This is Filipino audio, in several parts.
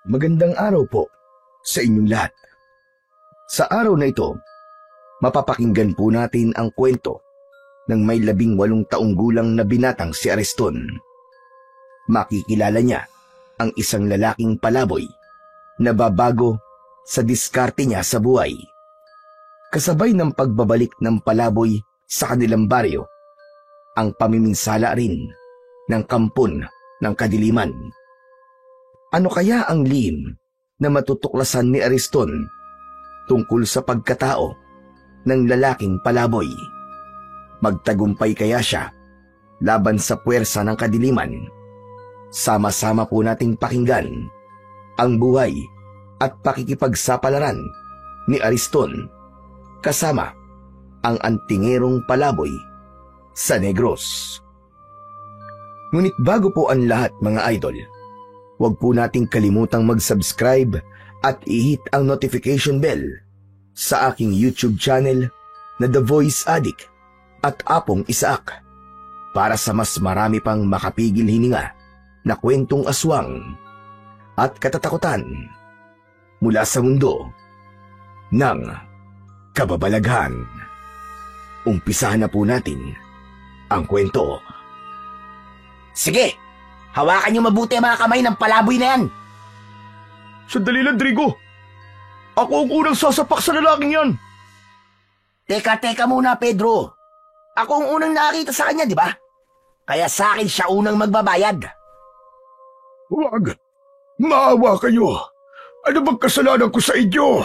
Magandang araw po sa inyong lahat. Sa araw na ito, mapapakinggan po natin ang kwento ng may 18 taong gulang na binatang si Ariston. Makikilala niya ang isang lalaking palaboy na babago sa diskarte niya sa buhay. Kasabay ng pagbabalik ng palaboy sa kanilang baryo, ang pamiminsala rin ng kampon ng kadiliman. Ano kaya ang lihim na matutuklasan ni Ariston tungkol sa pagkatao ng lalaking palaboy? Magtagumpay kaya siya laban sa puwersa ng kadiliman? Sama-sama po nating pakinggan ang buhay at pakikipagsapalaran ni Ariston kasama ang antingerong palaboy sa Negros. Ngunit bago po ang lahat, mga idol, huwag po nating kalimutang mag-subscribe at i-hit ang notification bell sa aking YouTube channel na The Voice Addict at Apong Isaak para sa mas marami pang makapigil hininga na kwentong aswang at katatakutan mula sa mundo ng kababalaghan. Umpisahan na po natin ang kwento. Sige! Hawakan niyo mabuti ang mga kamay ng palaboy na yan! Sandali lang, Drigo. Ako ang unang sasapak sa lalaking yan. Teka muna, Pedro. Ako ang unang nakita sa kanya, di ba? Kaya sa akin siya unang magbabayad. Huwag. Maawa kayo. Ano bang kasalanan ko sa inyo?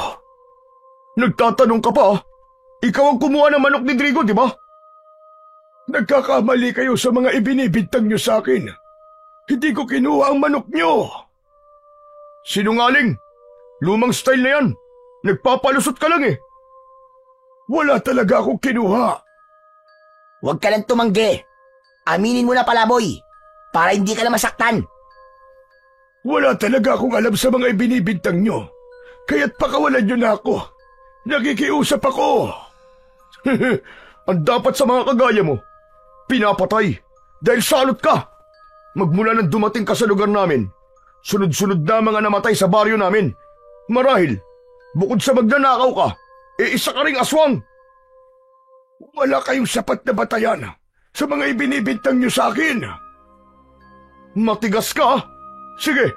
Nagtatanong ka pa? Ikaw ang kumuha ng manok ni Drigo, di ba? Nagkakamali kayo sa mga ibinibintang nyo sa akin. Hindi ko kinuha ang manok nyo. Sinungaling. Lumang style na yan. Nagpapalusot ka lang eh. Wala talaga akong kinuha. Huwag ka lang tumanggi. Aminin mo na, palaboy, para hindi ka na masaktan. Wala talaga akong alam sa mga ibinibintang nyo. Kaya't pakawalan nyo na ako. Nakikiusap ako. Ang dapat sa mga kagaya mo, pinapatay dahil salot ka. Magmula nang dumating ka sa lugar namin, sunod-sunod na mga namatay sa baryo namin. Marahil, bukod sa magnanakaw ka, isa ka ring aswang. Wala kayong sapat na batayan sa mga ibinibintang nyo sa akin. Matigas ka? Sige,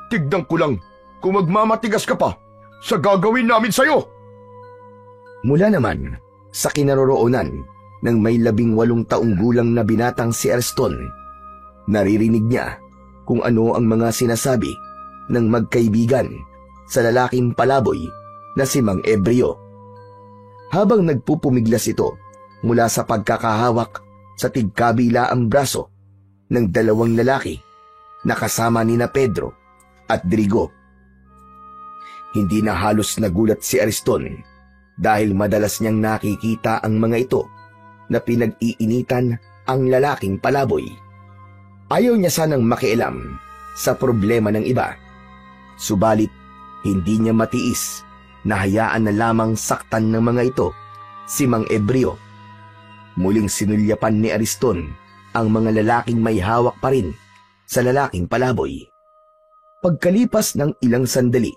tignan ko lang kung magmamatigas ka pa sa gagawin namin sa'yo. Mula naman sa kinaroroonan ng may 18 taong gulang na binatang si Ariston, naririnig niya kung ano ang mga sinasabi ng magkaibigan sa lalaking palaboy na si Mang Ebreo. Habang nagpupumiglas ito mula sa pagkakahawak sa tigkabila ang braso ng 2 lalaki na kasama nina Pedro at Drigo. Hindi na halos nagulat si Ariston dahil madalas niyang nakikita ang mga ito na pinag-iinitan ang lalaking palaboy. Ayaw niya sanang makialam sa problema ng iba. Subalit, hindi niya matiis na hayaan na lamang saktan ng mga ito si Mang Ebreo. Muling sinulyapan ni Ariston ang mga lalaking may hawak pa rin sa lalaking palaboy. Pagkalipas ng ilang sandali,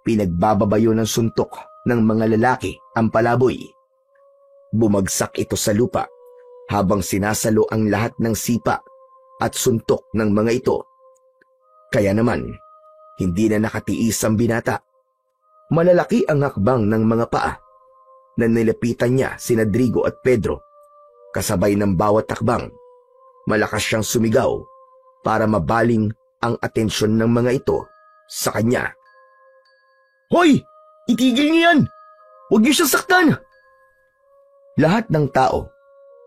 pinagbababayo ng suntok ng mga lalaki ang palaboy. Bumagsak ito sa lupa habang sinasalo ang lahat ng sipa at suntok ng mga ito. Kaya naman, hindi na nakatiis ang binata. Malalaki ang hakbang ng mga paa na nilapitan niya sina Drigo at Pedro. Kasabay ng bawat hakbang, malakas siyang sumigaw para mabaling ang atensyon ng mga ito sa kanya. Hoy! Itigil niyo yan! Huwag niyo siyang saktan! Lahat ng tao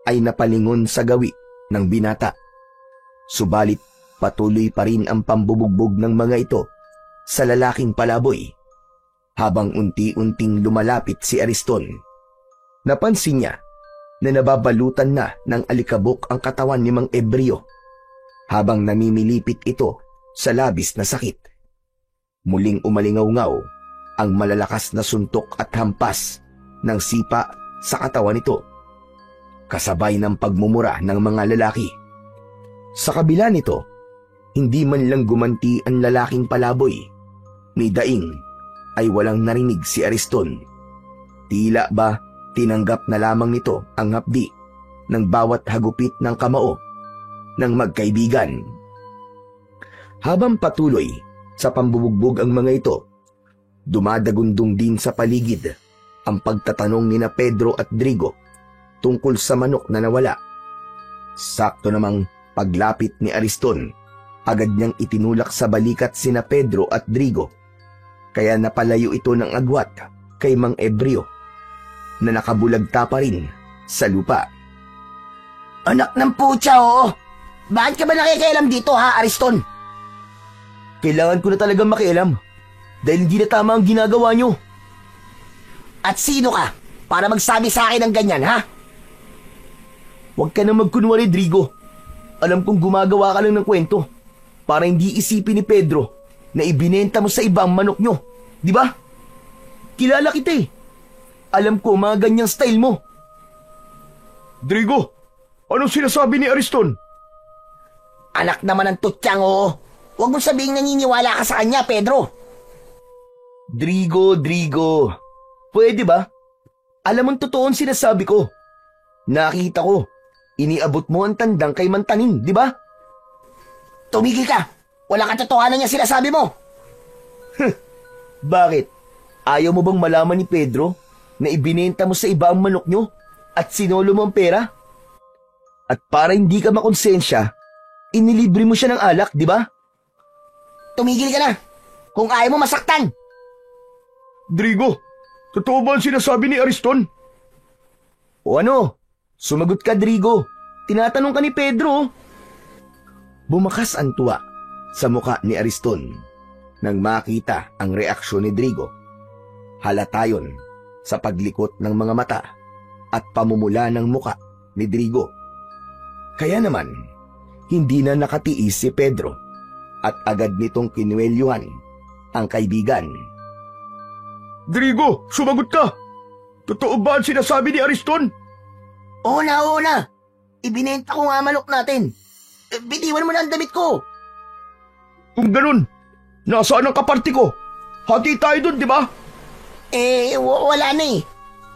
ay napalingon sa gawi ng binata. Subalit patuloy pa rin ang pambubugbog ng mga ito sa lalaking palaboy. Habang unti-unting lumalapit si Ariston, napansin niya na nababalutan na ng alikabok ang katawan ni Mang Ebreo habang namimilipit ito sa labis na sakit. Muling umalingaw-ngaw ang malalakas na suntok at hampas ng sipa sa katawan nito, kasabay ng pagmumura ng mga lalaki. Sa kabila nito, Hindi man lang gumanti ang lalaking palaboy, ni Daing ay walang narinig si Ariston. Tila ba tinanggap na lamang nito ang hapdi ng bawat hagupit ng kamao ng magkaibigan. Habang patuloy sa pambubugbog ang mga ito, dumadagundong din sa paligid ang pagtatanong nina Pedro at Drigo tungkol sa manok na nawala. Sakto namang paglapit ni Ariston, agad niyang itinulak sa balikat sina Pedro at Drigo, kaya napalayo ito ng agwat kay Mang Ebreo na nakabulagta pa rin sa lupa. Anak ng putya, oo. Bakit ka ba nakikialam dito, ha, Ariston? Kailangan ko na talagang makialam dahil hindi na tama ang ginagawa niyo. At sino ka para magsabi sa akin ng ganyan, ha? Huwag ka na magkunwari, Drigo. Alam kong gumagawa ka lang ng kwento para hindi isipin ni Pedro na ibinenta mo sa ibang manok nyo. Di ba? Kilala kita eh. Alam ko mga ganyang style mo. Drigo, anong sinasabi ni Ariston? Anak naman ng tutyang, oo. Huwag mo sabihing naniniwala ka sa kanya, Pedro. Drigo. Pwede ba? Alam mong totoo ang sinasabi ko. Nakita ko, iniabot mo ang tandang kay Mantaning, di ba? Tumigil ka. Wala katotohanan niya sinasabi mo. Bakit? Ayaw mo bang malaman ni Pedro na ibinenta mo sa iba ang manok nyo at sinolo mo ang pera? At para hindi ka makonsensya, inilibre mo siya ng alak, di ba? Tumigil ka na. Kung ayaw mo masaktan. Drigo, totoo ba ang sinasabi ni Ariston? O ano? Sumagot ka, Drigo. Tinatanong ka ni Pedro. Bumakas ang tuwa sa muka ni Ariston nang makita ang reaksyon ni Drigo. Halata yun sa paglikot ng mga mata at pamumula ng muka ni Drigo. Kaya naman, hindi na nakatiis si Pedro at agad nitong kinuwelyuhan ang kaibigan. Drigo, sumagot ka! Totoo ba ang sinasabi ni Ariston? Oo na. Ibinenta ko nga manok natin. Bitiwan mo na ang damit ko. Kung ganun, nasaan ang kaparti ko? Hati tayo dun, di ba? Wala na eh.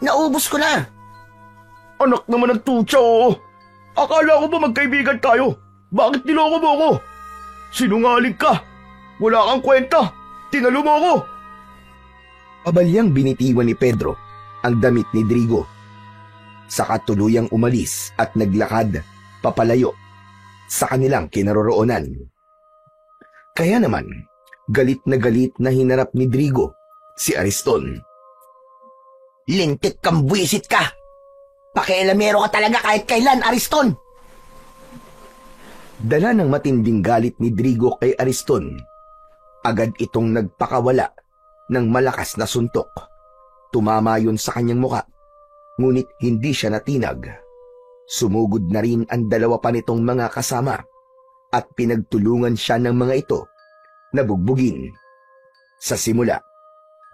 Naubos ko na. Anak naman ng tutsa, oo. Akala ko ba magkaibigan tayo? Bakit niloko mo ako? Sinungaling ka. Wala kang kwenta. Tinalo mo ako. Pabalyang binitiwan ni Pedro ang damit ni Drigo. Saka tuluyang umalis at naglakad papalayo sa kanilang kinaroroonan. Kaya naman, galit na hinarap ni Drigo si Ariston. Lintik kang buwisit ka. Pakialamero ka talaga kahit kailan, Ariston. Dala ng matinding galit ni Drigo kay Ariston, agad itong nagpakawala ng malakas na suntok. Tumama yun sa kanyang muka, ngunit hindi siya natinag. Sumugod na rin ang dalawa pa nitong mga kasama at pinagtulungan siya ng mga ito na bugbugin. Sa simula,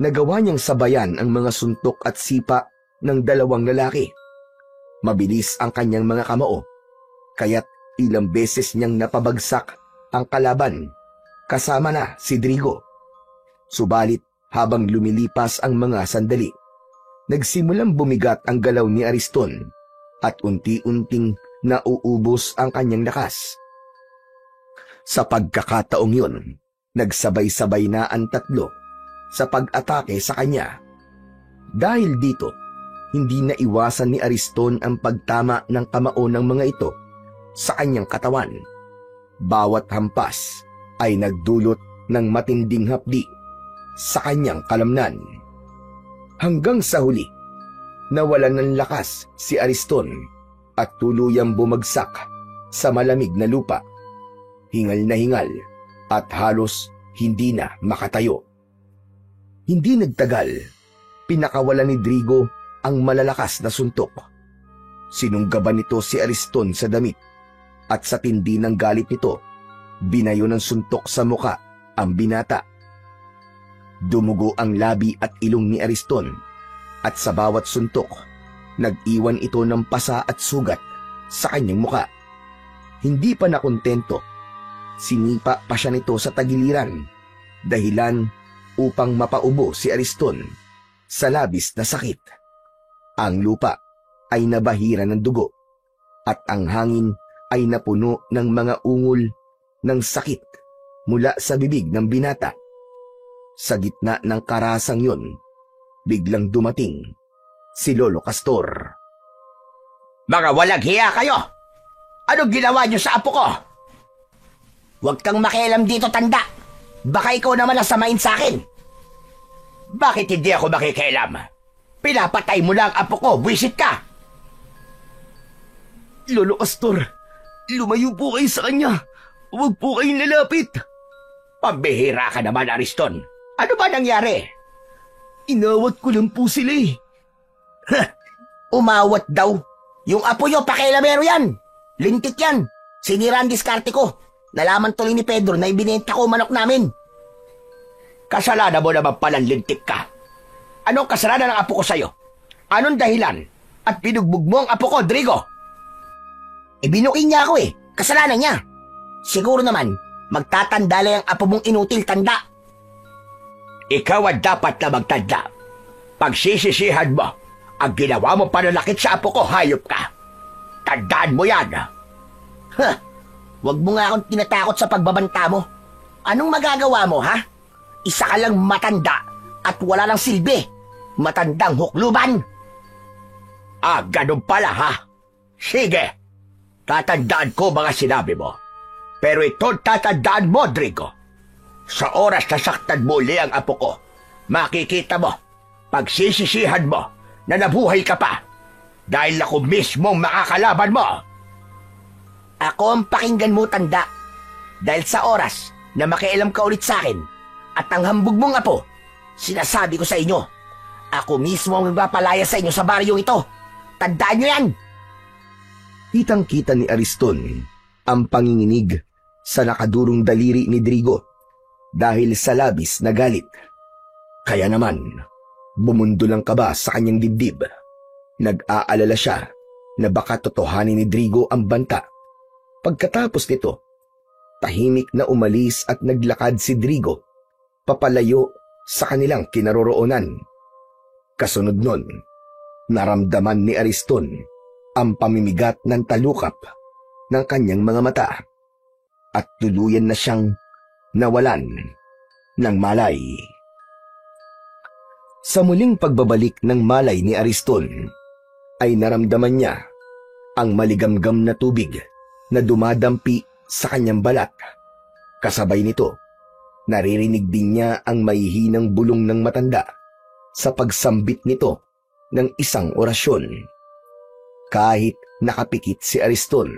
nagawa niyang sabayan ang mga suntok at sipa ng dalawang lalaki. Mabilis ang kanyang mga kamao, kaya't ilang beses niyang napabagsak ang kalaban, kasama na si Drigo. Subalit habang lumilipas ang mga sandali, nagsimulang bumigat ang galaw ni Ariston at unti-unting nauubos ang kanyang lakas. Sa pagkakataong yun, nagsabay-sabay na ang tatlo sa pag-atake sa kanya. Dahil dito, hindi na iwasan ni Ariston ang pagtama ng kamao ng mga ito sa kanyang katawan. Bawat hampas ay nagdulot ng matinding hapdi sa kanyang kalamnan. Hanggang sa huli, nawalan ng lakas si Ariston at tuluyang bumagsak sa malamig na lupa. Hingal na hingal at halos hindi na makatayo. Hindi nagtagal, pinakawalan ni Drigo ang malalakas na suntok. Sinunggaban nito si Ariston sa damit at sa tindi ng galit nito, binayo ng suntok sa muka ang binata. Dumugo ang labi at ilong ni Ariston at sa bawat suntok, nag-iwan ito ng pasa at sugat sa kanyang muka. Hindi pa nakontento, Sinipa pa siya nito sa tagiliran, dahilan upang mapaubo si Ariston sa labis na sakit. Ang lupa ay nabahira ng dugo at ang hangin ay napuno ng mga ungol ng sakit mula sa bibig ng binata. Sa gitna ng karasang yun, biglang dumating si Lolo Castor. Mga walang hiya kayo! Anong ginawa niyo sa apo ko? Huwag kang makialam dito, tanda! Baka ikaw naman ang samain sa akin! Bakit hindi ako makikialam? Pinapatay mo lang ang apo ko, buwisit ka! Lolo Castor, lumayo po kayo sa kanya. Huwag po kayong lalapit. Pambihira ka naman, Ariston. Ano ba nangyari? Inawat ko lang po sila eh. Umawat daw. Yung apo nyo, pakialamero yan. Lintik yan. Sinira ang diskarte ko. Nalaman tuloy ni Pedro na ibinenta ko manok namin. Kasalanan mo naman palang lintik ka. Anong kasalanan ng apo ko sa'yo? Anong dahilan? At pinugbog mo ang apo ko, Drigo? Ibinukin niya ako eh. Kasalanan niya. Siguro naman, magtatandala ang apo mong inutil, tanda. Ikaw ang dapat na magtanda. Pagsisisihan mo, ang ginawa mo pananakit sa apo ko, hayop ka. Tandaan mo yan. Huwag mo nga akong tinatakot sa pagbabanta mo. Anong magagawa mo, ha? Isa ka lang matanda at wala lang silbi. Matandang hukluban. Ah, ganun pala, ha? Sige. Tatandaan ko mga sinabi mo. Pero ito tatandaan mo, Drigo. Sa oras na saktan mo uli ang apo ko, makikita mo, pagsisisihan mo, na nabuhay ka pa. Dahil ako mismong makakalaban mo. Ako ang pakinggan mo, tanda. Dahil sa oras na makialam ka ulit sa akin at ang hambog mong apo, sinasabi ko sa inyo, ako mismo ang magpapalaya sa inyo sa baryong ito. Tandaan nyo yan! Kitang-kita ni Ariston ang panginginig sa nakadurong daliri ni Drigo dahil sa labis na galit. Kaya naman, bumundol ang kaba sa kanyang dibdib. Nag-aalala siya na baka totohanin ni Drigo ang banta. Pagkatapos nito, tahimik na umalis at naglakad si Drigo papalayo sa kanilang kinaroroonan. Kasunod nun, naramdaman ni Ariston ang pamimigat ng talukap ng kanyang mga mata at tuluyan na siyang nawalan ng malay. Sa muling pagbabalik ng malay ni Ariston, ay naramdaman niya ang maligamgam na tubig na dumadampi sa kanyang balat. Kasabay nito, naririnig din niya ang mahihinang bulong ng matanda sa pagsambit nito ng isang orasyon. Kahit nakapikit si Ariston,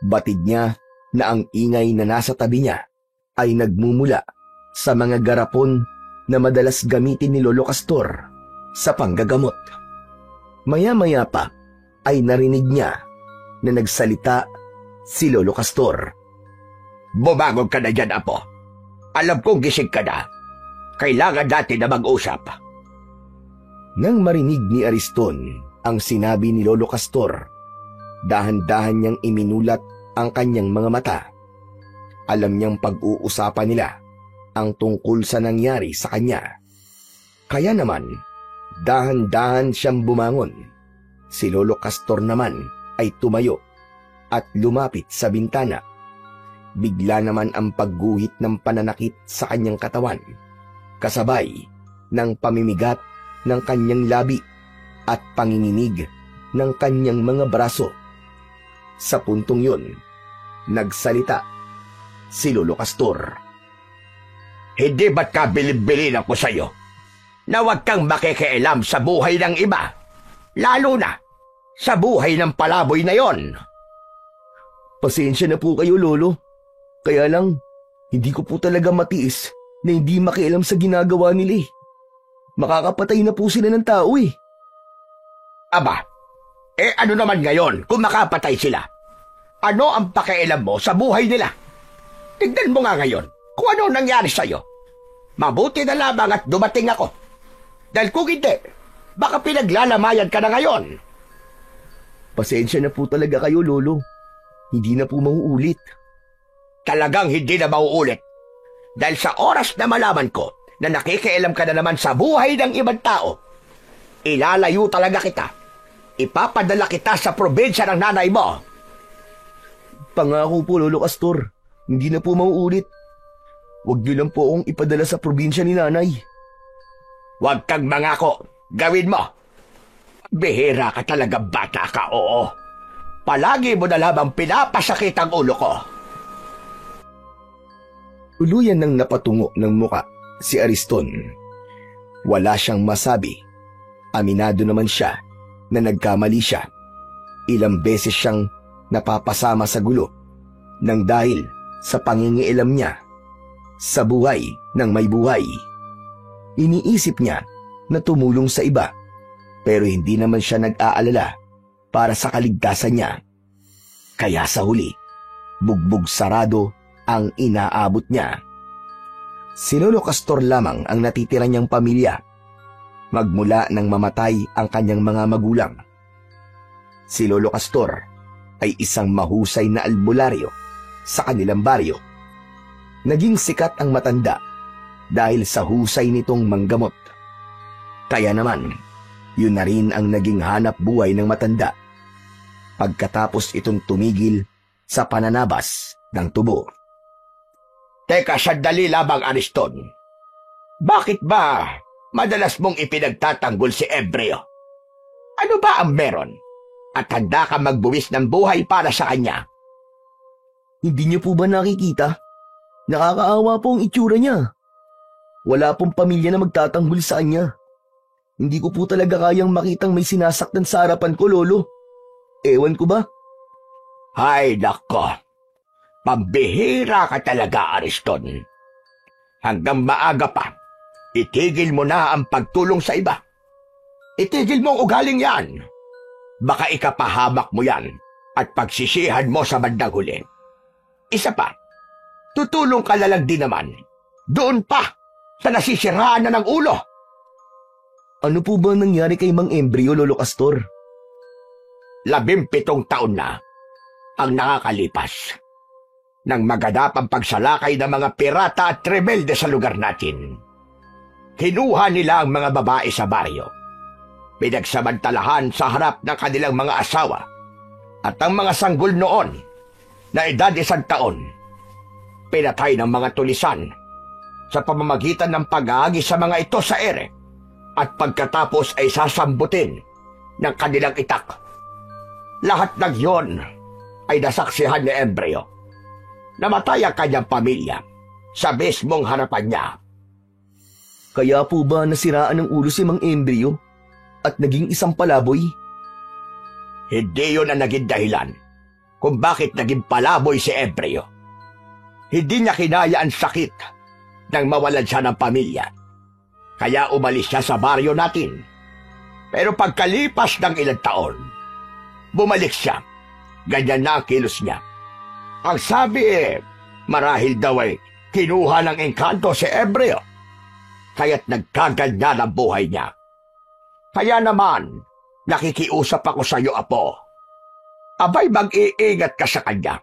batid niya na ang ingay na nasa tabi niya ay nagmumula sa mga garapon na madalas gamitin ni Lolo Castor sa panggagamot. Maya-maya pa ay narinig niya na nagsalita si Lolo Castor. Bumagog ka na dyan, apo. Alam kong gising ka na. Kailangan natin na mag-usap. Nang marinig ni Ariston ang sinabi ni Lolo Castor, dahan-dahan niyang iminulat ang kanyang mga mata. Alam niyang pag-uusapan nila ang tungkol sa nangyari sa kanya. Kaya naman, dahan-dahan siyang bumangon. Si Lolo Castor naman ay tumayo at lumapit sa bintana. Bigla naman ang pagguhit ng pananakit sa kanyang katawan, kasabay ng pamimigat ng kanyang labi at panginginig ng kanyang mga braso. Sa puntong yun, nagsalita si Lolo Castor. Hindi ba't ka bilib-bilin ako sa'yo na huwag kang makikialam sa buhay ng iba, lalo na sa buhay ng palaboy na yon? Pasensya na po kayo, Lolo. Kaya lang, hindi ko po talaga matiis na hindi makialam sa ginagawa nila eh. Makakapatay na po sila ng tao eh. Aba, ano naman ngayon kung makapatay sila? Ano ang pakialam mo sa buhay nila? Tignan mo nga ngayon kung ano nangyari sa'yo. Mabuti na lamang at dumating ako. Dahil kung hindi, baka pinaglalamayan ka na ngayon. Pasensya na po talaga kayo, Lolo. Hindi na po mauulit. Talagang hindi na mauulit. Dahil sa oras na malaman ko na nakikialam ka na naman sa buhay ng ibang tao, ilalayo talaga kita. Ipapadala kita sa probinsya ng nanay mo. Pangako po, Lolo Castor. Hindi na po mauulit. Huwag niyo lang po akong ipadala sa probinsya ni nanay. Huwag kang mangako. Gawin mo. Bihira ka talaga, bata ka, oo. Palagi mo na lamang pinapasakit ang ulo ko. Tuluyan nang napatungo ng muka si Ariston. Wala siyang masabi. Aminado naman siya na nagkamali siya. Ilang beses siyang napapasama sa gulo nang dahil sa pangingialam niya sa buhay ng may buhay. Iniisip niya na tumulong sa iba pero hindi naman siya nag-aalala para sa kaligtasan niya. Kaya sa huli, bugbog sarado ang inaabot niya. Si Lolo Castor lamang ang natitira niyang pamilya magmula nang mamatay ang kanyang mga magulang. Si Lolo Castor ay isang mahusay na albularyo sa kanilang baryo. Naging sikat ang matanda dahil sa husay nitong manggamot. Kaya naman, yun na rin ang naging hanap buhay ng matanda pagkatapos itong tumigil sa pananabas ng tubo. Teka, sandali lamang, Ariston. Bakit ba madalas mong ipinagtatanggol si Ebreo? Ano ba ang meron? At handa ka magbuwis ng buhay para sa kanya? Hindi niyo po ba nakikita? Nakakaawa po ang itsura niya. Wala pong pamilya na magtatanggol sa kanya. Hindi ko po talaga kayang makitang may sinasaktan sa harapan ko, Lolo. Ewan ko ba? Hay nako, pambihira ka talaga, Ariston. Hanggang maaga pa, itigil mo na ang pagtulong sa iba. Itigil mo ang ugaling yan. Baka ikapahamak mo yan at pagsisihan mo sa bandang huli. Isa pa, tutulong ka na lang din naman. Doon pa, sa nasisiraan na ng ulo. Ano po ba nangyari kay Mang Embryo, Lolo Castor? 17 taon na ang nakakalipas nang maganap ang pagsalakay ng mga pirata at rebelde sa lugar natin. Kinuha nila ang mga babae sa baryo. Pinagsamantalahan sa harap ng kanilang mga asawa at ang mga sanggol noon na edad 1 taon. Pinatay ng mga tulisan sa pamamagitan ng pag-aagi sa mga ito sa ere at pagkatapos ay sasambutin ng kanilang itak. Lahat ng yon ay nasaksihan ni Embryo. Namatay ang kanyang pamilya sa mismong harapan niya. Kaya po ba nasiraan ng ulo si Mang Embryo at naging isang palaboy? Hindi yun ang naging dahilan kung bakit naging palaboy si Embryo. Hindi niya kinaya ang sakit nang mawalan siya ng pamilya. Kaya umalis siya sa baryo natin. Pero pagkalipas ng ilang taon, bumalik siya. Ganyan na ang kilos niya. Ang sabi marahil daw ay kinuha ng engkanto si Embryo. Kaya't nagkaganyan ang buhay niya. Kaya naman, nakikiusap ako sa iyo, Apo. Abay, mag-iingat ka sa kanya.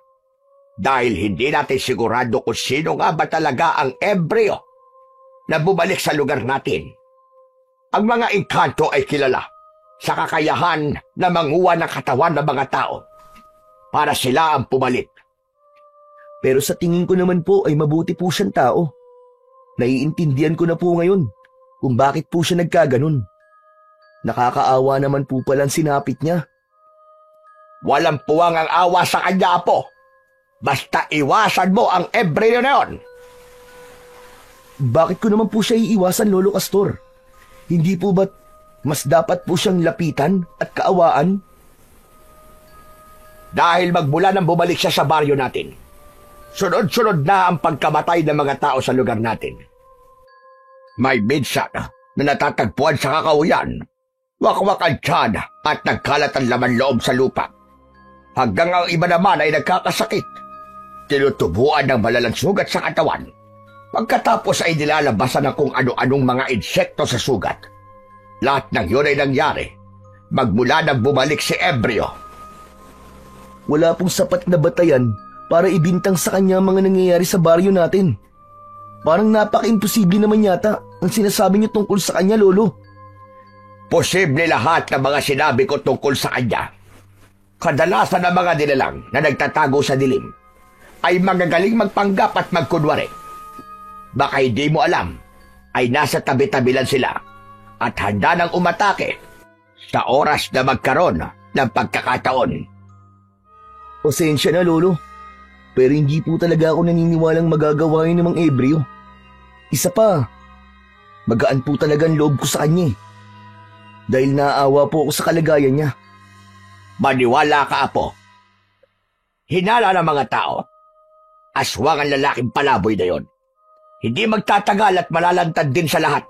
Dahil hindi natin sigurado kung sino nga ba talaga ang Embryo na bumalik sa lugar natin. Ang mga engkanto ay kilala sa kakayahan na manguha ng katawan ng mga tao para sila ang pumalit. Pero sa tingin ko naman po ay mabuti po siyang tao. Naiintindihan ko na po ngayon kung bakit po siya nagkaganon. Nakakaawa naman po palang sinapit niya. Walang puwang ang awa sa kanya, Apo. Basta iwasan mo ang Embryo na yon. Bakit ko naman po siya iiwasan, Lolo Castor? Hindi po ba't mas dapat po siyang lapitan at kaawaan? Dahil magmula nang bumalik siya sa baryo natin, sunod-sunod na ang pagkamatay ng mga tao sa lugar natin. May minsan na natatagpuan sa kakauyan, wakwak ang tiyan at nagkalat ang laman loob sa lupa. Hanggang ang iba naman ay nagkakasakit. Tinutubuan ng malalang sugat sa katawan. Pagkatapos ay nilalabasan ng kung ano-anong mga insekto sa sugat. Lahat ng yun ay nangyari magmula nang bumalik si Embryo. Wala pong sapat na batayan para ibintang sa kanya ang mga nangyayari sa baryo natin. Parang napaka-imposible naman yata ang sinasabi niyo tungkol sa kanya, Lolo. Posible lahat ng mga sinabi ko tungkol sa kanya. Kadalasan ng mga nilalang na nagtatago sa dilim ay magagaling magpanggap at magkunwari. Baka hindi mo alam, ay nasa tabi-tabi lang sila at handa nang umatake sa oras na magkaroon ng pagkakataon. Pasensya na, Lolo. Pero hindi po talaga ako naniniwalang magagawa yun ng mga Ebreo. Isa pa, magaan po talaga ang loob ko sa kanya. Dahil naaawa po ako sa kalagayan niya. Maniwala ka, Apo. Hinala ng mga tao. Aswang ang lalaking palaboy na yon. Hindi magtatagal at malalantad din sa lahat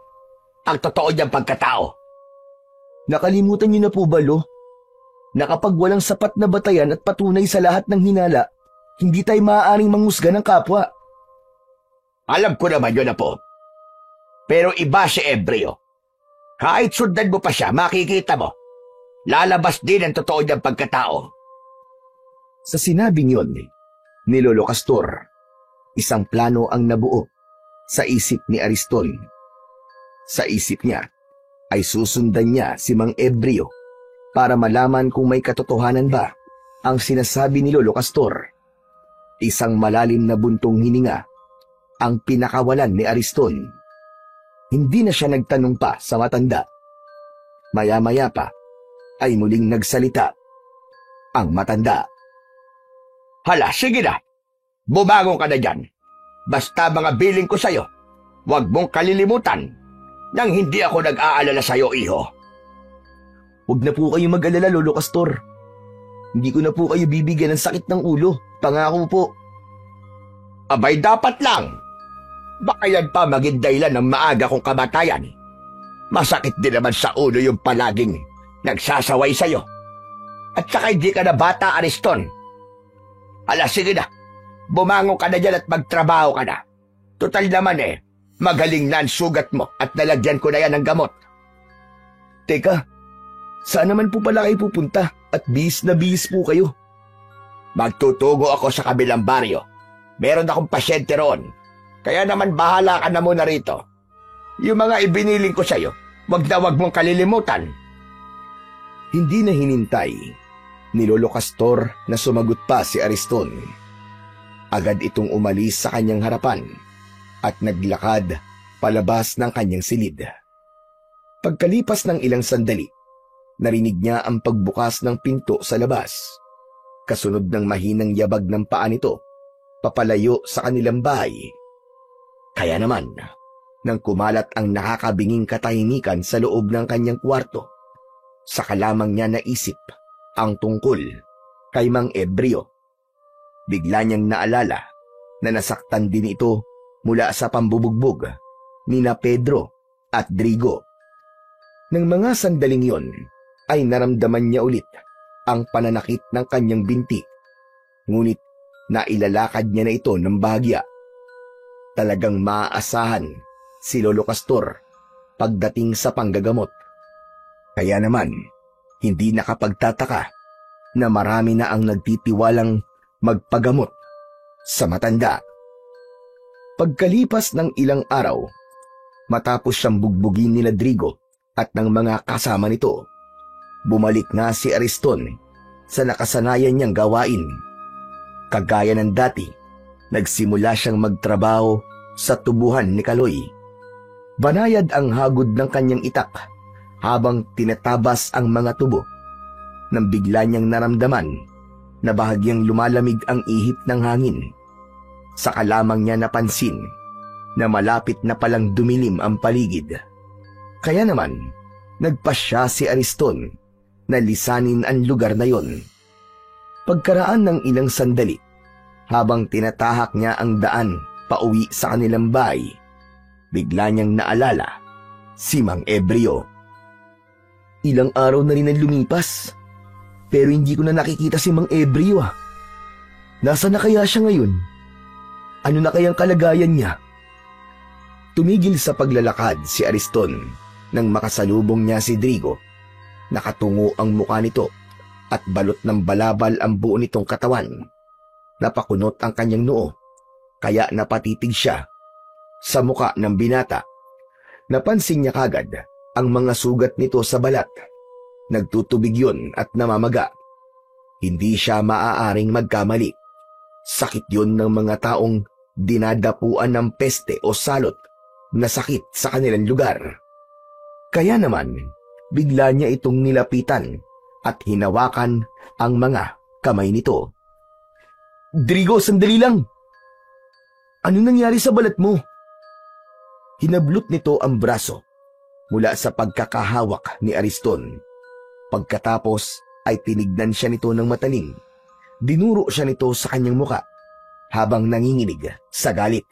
ang totoo niyang pagkatao. Nakalimutan niyo na po ba, Lo? Na kapag walang sapat na batayan at patunay sa lahat ng hinala, hindi tayo maaaring mangusga ng kapwa. Alam ko naman yun, Apo. Pero iba si Ebreo. Kahit sundan mo pa siya, makikita mo. Lalabas din ang totoo niyang pagkatao. Sa sinabing yun ni Lolo Castor, isang plano ang nabuo sa isip ni Ariston. Sa isip niya ay susundan niya si Mang Ebreo para malaman kung may katotohanan ba ang sinasabi ni Lolo Castor. Isang malalim na buntong hininga ang pinakawalan ni Ariston. Hindi na siya nagtanong pa sa matanda. Maya-maya pa ay muling nagsalita ang matanda. Hala, sige na. Bumangon ka na dyan. Basta mga biling ko sa'yo, huwag mong kalilimutan nang hindi ako nag-aalala sa'yo, iho. Huwag na po kayo mag-alala, Lolo Castor. Hindi ko na po kayo bibigyan ng sakit ng ulo. Pangako po. Abay, dapat lang. Baka yan pa maging dahilan ng maaga kong kamatayan. Masakit din naman sa ulo yung palaging nagsasaway sa'yo. At saka hindi ka na bata, Ariston. Ala, sige na. Bumangon ka na dyan at magtrabaho ka na. Total naman magaling na ang sugat mo at nalagyan ko na yan ng gamot. Teka, saan naman po pala kayo pupunta at bihis na bihis po kayo? Magtutugo ako sa kabilang baryo. Meron akong pasyente roon. Kaya naman bahala ka na muna rito. Yung mga ibiniling ko sa'yo, wag mong kalilimutan. Hindi na hinintay ni Lolo Castor na sumagot pa si Ariston. Agad itong umalis sa kanyang harapan at naglakad palabas ng kanyang silid. Pagkalipas ng ilang sandali, narinig niya ang pagbukas ng pinto sa labas. Kasunod ng mahinang yabag ng paa nito, papalayo sa kanilang bahay. Kaya naman, nang kumalat ang nakakabinging katahimikan sa loob ng kanyang kwarto, saka lamang niya naisip ang tungkol kay Mang Ebreo. Bigla niyang naalala na nasaktan din ito mula sa pambubugbog nina Pedro at Drigo. Nang mga sandaling yon, ay naramdaman niya ulit ang pananakit ng kanyang binti. Ngunit nailalakad niya na ito ng bahagya. Talagang maaasahan si Lolo Castor pagdating sa panggagamot. Kaya naman, hindi nakapagtataka na marami na ang nagtitiwalang magpagamot sa matanda. Pagkalipas ng ilang araw, matapos siyang bugbugin ni Drigo at ng mga kasama nito, bumalik na si Ariston sa nakasanayan niyang gawain. Kagaya ng dati, nagsimula siyang magtrabaho sa tubuhan ni Kaloy. Banayad ang hagod ng kanyang itak habang tinatabas ang mga tubo. Nang bigla niyang naramdaman na bahagyang lumalamig ang ihip ng hangin. Saka lamang niya napansin na malapit na palang dumilim ang paligid. Kaya naman, nagpasya si Ariston na lisanin ang lugar na yon. Pagkaraan ng ilang sandali, habang tinatahak niya ang daan pauwi sa kanilang bahay, bigla niyang naalala si Mang Ebreo. Ilang araw na rin ang lumipas, pero hindi ko na nakikita si Mang Ebreo. Nasaan na kaya siya ngayon? Ano na kayang kalagayan niya? Tumigil sa paglalakad si Ariston nang makasalubong niya si Drigo. Nakatungo ang mukha nito at balot ng balabal ang buo nitong katawan. napakunot ang kanyang noo, kaya napatitig siya sa muka ng binata. Napansin niya kagad ang mga sugat nito sa balat. Nagtutubig yun at namamaga. Hindi siya maaaring magkamali. Sakit yun ng mga taong dinadapuan ng peste o salot na sakit sa kanilang lugar. Kaya naman, bigla niya itong nilapitan at hinawakan ang mga kamay nito. Drigo, sandali lang! Ano nangyari sa balat mo? Hinablot nito ang braso mula sa pagkakahawak ni Ariston. Pagkatapos ay tinignan siya nito ng matalim. Dinuro siya nito sa kanyang muka habang nanginginig sa galit.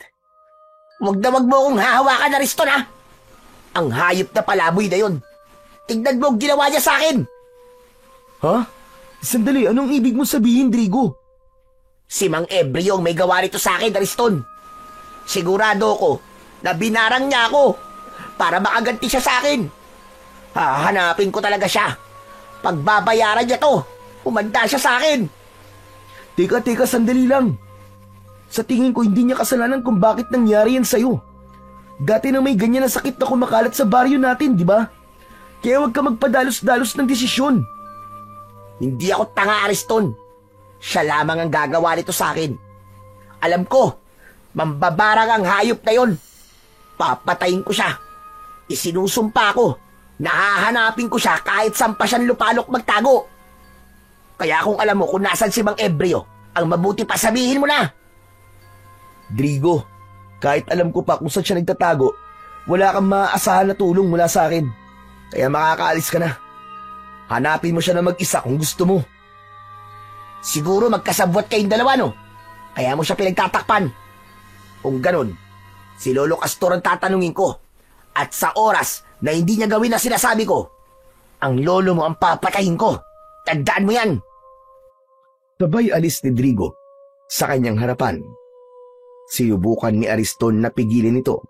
Wag mo akong hahawakan, Ariston, ha? Ang hayop na palaboy na yun. Tignan mo ang ginawa niya sa akin. Ha? Sandali, anong ibig mo sabihin, Drigo? Si Mang Ebreo ang may gawa nito sa akin, Ariston. Sigurado ko na binarang niya ako para makaganti siya sa akin. Hahanapin ko talaga siya. Pagbabayaran niya to, umanda siya sa akin. Teka, sandali lang. Sa tingin ko hindi niya kasalanan kung bakit nangyari yan sa'yo. Dati na may ganyan na sakit na kumakalat sa baryo natin, di ba? Kaya huwag ka magpadalos-dalos ng desisyon. Hindi ako tanga, Ariston. Siya lamang ang gagawa nito sa akin. Alam ko, mambabarang ang hayop na yon. Papatayin ko siya. Isinusumpa ko. Nahahanapin ko siya kahit saan pa siyang lupalok magtago. Kaya kung alam mo kung nasan si Mang Ebreo, ang mabuti pa sabihin mo na. Drigo, kahit alam ko pa kung saan siya nagtatago, wala kang maaasahan na tulong mula sa akin. Kaya makakaalis ka na. Hanapin mo siya na mag-isa kung gusto mo. Siguro magkasabwat kayong dalawa, no? Kaya mo siya pinagtatakpan. Kung ganun, si Lolo Castor ang tatanungin ko. At sa oras na hindi niya gawin na sinasabi ko, ang lolo mo ang papatayin ko. Tandaan mo yan. Sabay alis ni Drigo sa kanyang harapan. Sinubukan ni Ariston na pigilin ito,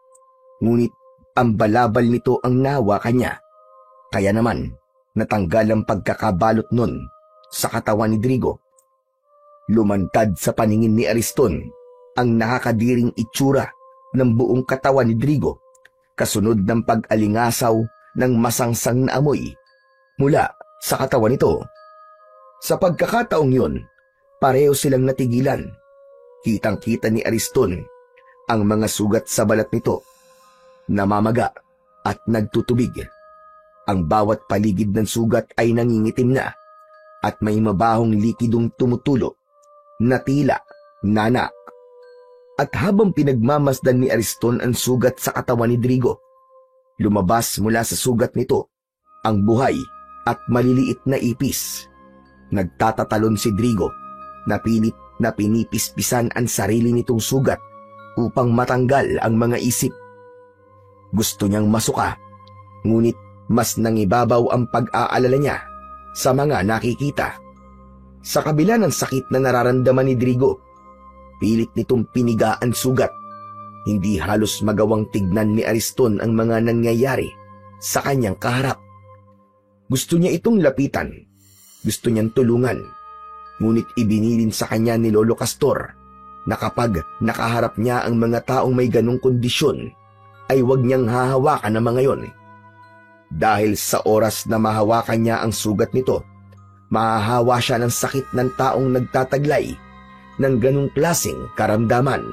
ngunit ang balabal nito ang nawa kanya. Kaya naman, natanggal ang pagkakabalot nun sa katawan ni Drigo. Lumantad sa paningin ni Ariston ang nakakadiring itsura ng buong katawan ni Drigo, kasunod ng pag-alingasaw ng masangsang na amoy mula sa katawan nito. Sa pagkakataong yun, pareho silang natigilan. Kitang-kita ni Ariston ang mga sugat sa balat nito, namamaga at nagtutubig. Ang bawat paligid ng sugat ay nangingitim na at may mabahong likidong tumutulo na tila nana. At habang pinagmamasdan ni Ariston ang sugat sa katawan ni Drigo, lumabas mula sa sugat nito ang buhay at maliliit na ipis. Nagtatatalon si Drigo na pilit na pinipispisan ang sarili nitong sugat upang matanggal ang mga isip. Gusto niyang masuka, ngunit mas nangibabaw ang pag-aalala niya sa mga nakikita. Sa kabila ng sakit na nararamdaman ni Drigo, pilit nitong piniga ang sugat. Hindi halos magawang tignan ni Ariston ang mga nangyayari sa kanyang kaharap. Gusto niya itong lapitan, gusto niyang tulungan, ngunit ibinilin sa kanya ni Lolo Castor na kapag nakaharap niya ang mga taong may ganong kondisyon, ay huwag niyang hahawakan ang mga yon. Dahil sa oras na mahawakan niya ang sugat nito, mahahawa siya ng sakit ng taong nagtataglay ng ganong klaseng karamdaman.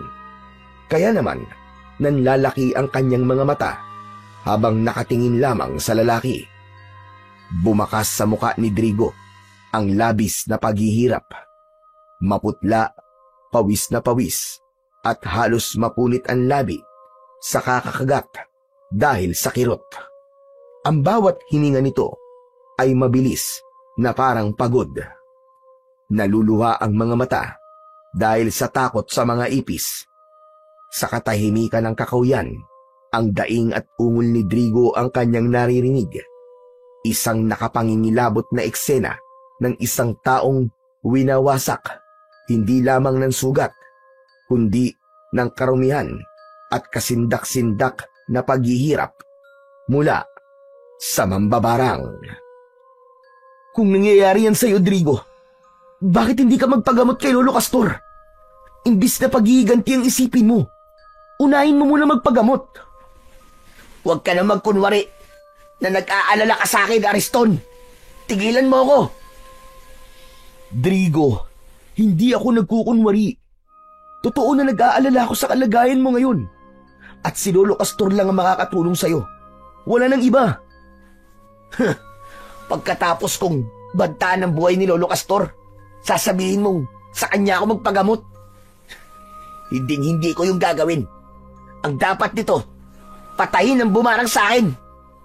Kaya naman, nanlalaki ang kanyang mga mata habang nakatingin lamang sa lalaki. Bumakas sa muka ni Drigo ang labis na paghihirap. Maputla, pawis na pawis, at halos mapunit ang labi sa kakakagat dahil sa kirot. Ang bawat hininga nito ay mabilis na parang pagod. Naluluha ang mga mata dahil sa takot sa mga ipis. Sa katahimikan ng kakauyan, ang daing at ungol ni Drigo ang kanyang naririnig. Isang nakapangingilabot na eksena ng isang taong winawasak, hindi lamang ng sugat, kundi ng karumihan at kasindak-sindak na paghihirap mula sa mambabarang. Kung nangyayari yan sa'yo, Drigo, bakit hindi ka magpagamot kay Lolo Castor? Imbis na paghihiganti ang isipin mo, unahin mo muna magpagamot. Huwag ka na magkunwari na nag-aalala ka sa akin, Ariston. Tigilan mo ako. Drigo, hindi ako nagkukunwari. Totoo na nag-aalala ako sa kalagayan mo ngayon. At si Lolo Castor lang ang makakatulong sa'yo. Wala nang iba. Pagkatapos kong bantaan ng buhay ni Lolo Castor, sasabihin mong sa kanya ako magpagamot. Hindi ko yung gagawin. Ang dapat nito, patayin ang bumarang sa akin.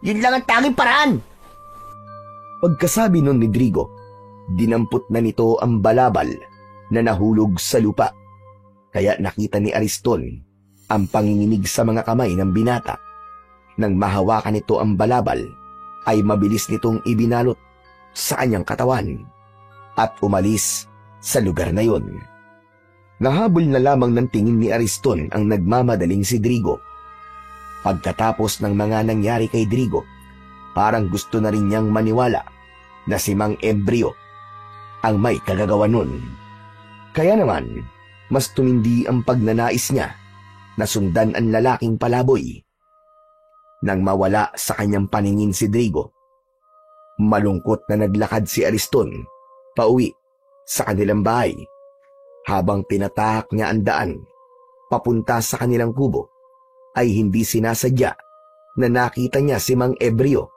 Yun lang ang tanging paraan. Pagkasabi nun ni Drigo, dinampot na nito ang balabal na nahulog sa lupa. Kaya nakita ni Ariston ang panginginig sa mga kamay ng binata. Nang mahawakan nito ang balabal, ay mabilis nitong ibinalot sa kanyang katawan at umalis sa lugar na yon. Nahabol na lamang ng tingin ni Ariston ang nagmamadaling si Drigo. Pagkatapos ng mga nangyari kay Drigo, parang gusto na rin niyang maniwala na si Mang Ebreo ang may kagagawa nun. Kaya naman, mas tumindi ang pagnanais niya na sundan ang lalaking palaboy. Nang mawala sa kanyang paningin si Drigo, malungkot na naglakad si Ariston pauwi sa kanilang bahay. Habang tinatahak niya ang daan papunta sa kanilang kubo, ay hindi sinasadya na nakita niya si Mang Ebreo.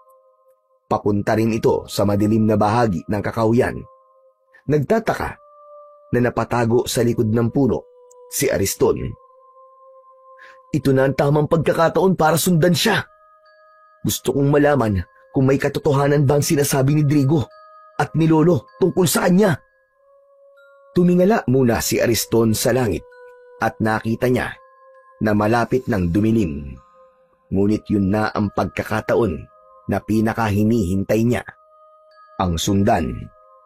Papunta rin ito sa madilim na bahagi ng kakauyan. Nagtataka na napatago sa likod ng puno si Ariston. Ito na ang tamang pagkakataon para sundan siya. Gusto kong malaman kung may katotohanan bang sinasabi ni Drigo at ni Lolo tungkol sa kanya. Tumingala muna si Ariston sa langit at nakita niya na malapit ng dumilim. Ngunit yun na ang pagkakataon na pinakahinihintay niya. Ang sundan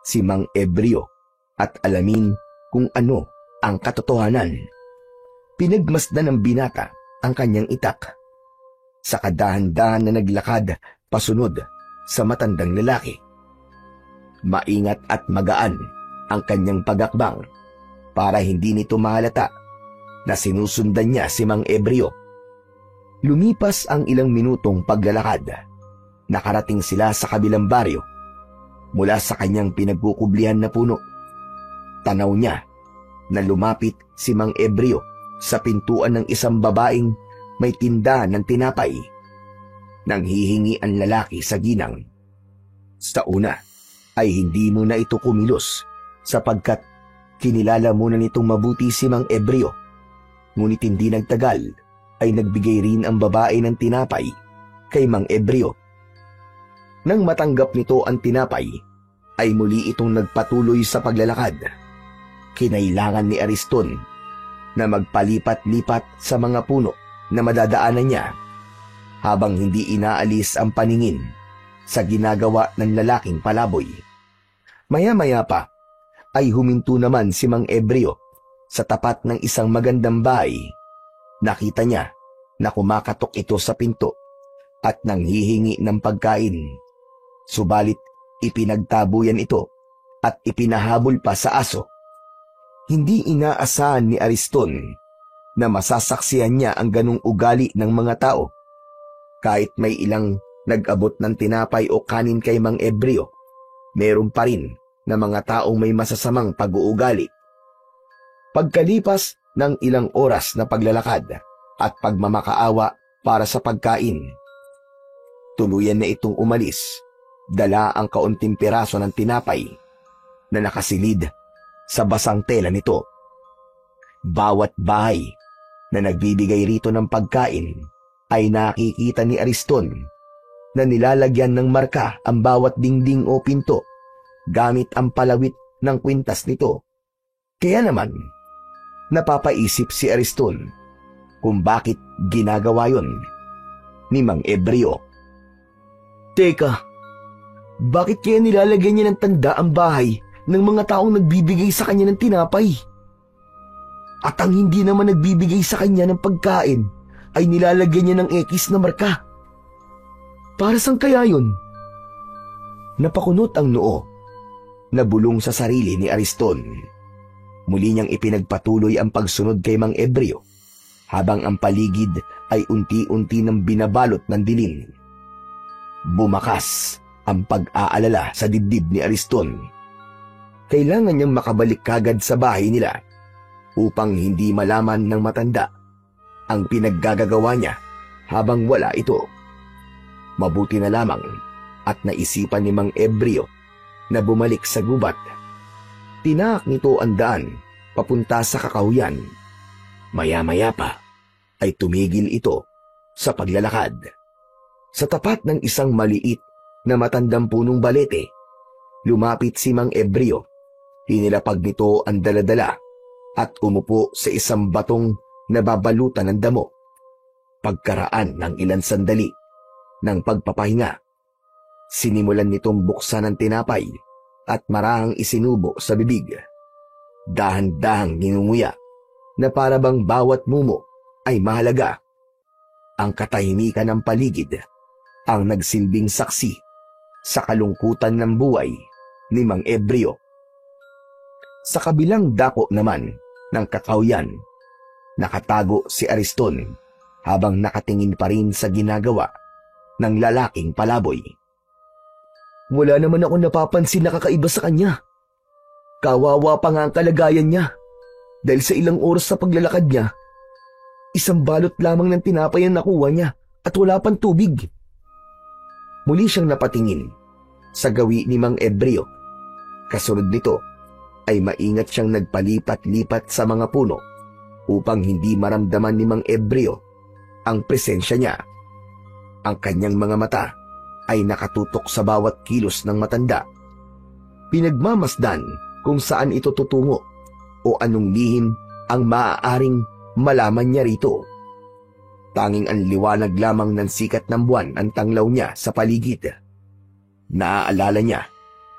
si Mang Ebreo at alamin kung ano ang katotohanan. Pinagmasdan ng binata ang kanyang itak. Sa kadahan-dahan na naglakad pasunod sa matandang lalaki. Maingat at magaan ang kanyang pagakbang para hindi nito mahalata na sinusundan niya si Mang Ebreo. Lumipas ang ilang minutong paglalakad. Nakarating sila sa kabilang baryo mula sa kanyang pinagkukublihan na puno. Tanaw niya na lumapit si Mang Ebreo sa pintuan ng isang babaeng may tinda ng tinapay. Nang hihingi ang lalaki sa ginang. Sa una ay hindi muna ito kumilos sapagkat kinilala muna nitong mabuti si Mang Ebreo. Ngunit hindi nagtagal ay nagbigay rin ang babae ng tinapay kay Mang Ebreo. Nang matanggap nito ang tinapay, ay muli itong nagpatuloy sa paglalakad. Kinailangan ni Ariston na magpalipat-lipat sa mga puno na madadaanan niya habang hindi inaalis ang paningin sa ginagawa ng lalaking palaboy. Maya-maya pa ay huminto naman si Mang Ebreo sa tapat ng isang magandang bahay. Nakita niya na kumakatok ito sa pinto at nanghihingi ng pagkain. Subalit ipinagtabuyan ito at ipinahabol pa sa aso. Hindi inaasahan ni Ariston na masasaksihan niya ang ganong ugali ng mga tao. Kahit may ilang nag-abot ng tinapay o kanin kay Mang Ebreo, meron pa rin na mga taong may masasamang pag-uugali. Pagkalipas ng ilang oras na paglalakad at pagmamakaawa para sa pagkain, tuluyan na itong umalis. Dala ang kaunting piraso ng tinapay na nakasilid sa basang tela nito. Bawat bahay na nagbibigay rito ng pagkain ay nakikita ni Ariston na nilalagyan ng marka ang bawat dingding o pinto gamit ang palawit ng kwintas nito. Kaya naman, napapaisip si Ariston kung bakit ginagawa yon ni Mang Ebreo. Teka, bakit kaya nilalagyan niya ng tanda ang bahay ng mga taong nagbibigay sa kanya ng tinapay? At ang hindi naman nagbibigay sa kanya ng pagkain ay nilalagyan niya ng X na marka. Para saan kaya yun? Napakunot ang noo na bulong sa sarili ni Ariston. Muli niyang ipinagpatuloy ang pagsunod kay Mang Ebreo habang ang paligid ay unti-unti nang binabalot ng dilim. Bumakas ang pag-aalala sa dibdib ni Ariston. Kailangan niyang makabalik kagad sa bahay nila upang hindi malaman ng matanda ang pinaggagawa niya habang wala ito. Mabuti na lamang at naisipan ni Mang Ebreo na bumalik sa gubat. Tinaak nito ang daan papunta sa kakahuyan. Maya-maya pa ay tumigil ito sa paglalakad. Sa tapat ng isang maliit na matandang punong balete, lumapit si Mang Ebreo. Hinilapag nito ang daladala at umupo sa isang batong nababalutan ng damo. Pagkaraan ng ilang sandali ng pagpapahinga, sinimulan nitong buksan ang tinapay at marahang isinubo sa bibig. Dahan-dahang nginunguya na para bang bawat mumo ay mahalaga. Ang katahimikan ng paligid ang nagsilbing saksi sa kalungkutan ng buhay ni Mang Ebreo. Sa kabilang dako naman ng kakahuyan, nakatago si Ariston habang nakatingin pa rin sa ginagawa ng lalaking palaboy. Wala naman ako napapansin na kakaiba sa kanya. Kawawa pa nga ang kalagayan niya dahil sa ilang oras sa paglalakad niya, isang balot lamang ng tinapay ang nakuha niya at wala pang tubig. Muli siyang napatingin sa gawi ni Mang Ebreo. Kasunod nito ay maingat siyang nagpalipat-lipat sa mga puno upang hindi maramdaman ni Mang Ebreo ang presensya niya. Ang kanyang mga mata ay nakatutok sa bawat kilos ng matanda. Pinagmamasdan kung saan ito tutungo o anong lihim ang maaaring malaman niya rito. Tanging ang liwanag lamang ng sikat ng buwan ang tanglaw niya sa paligid. Naaalala niya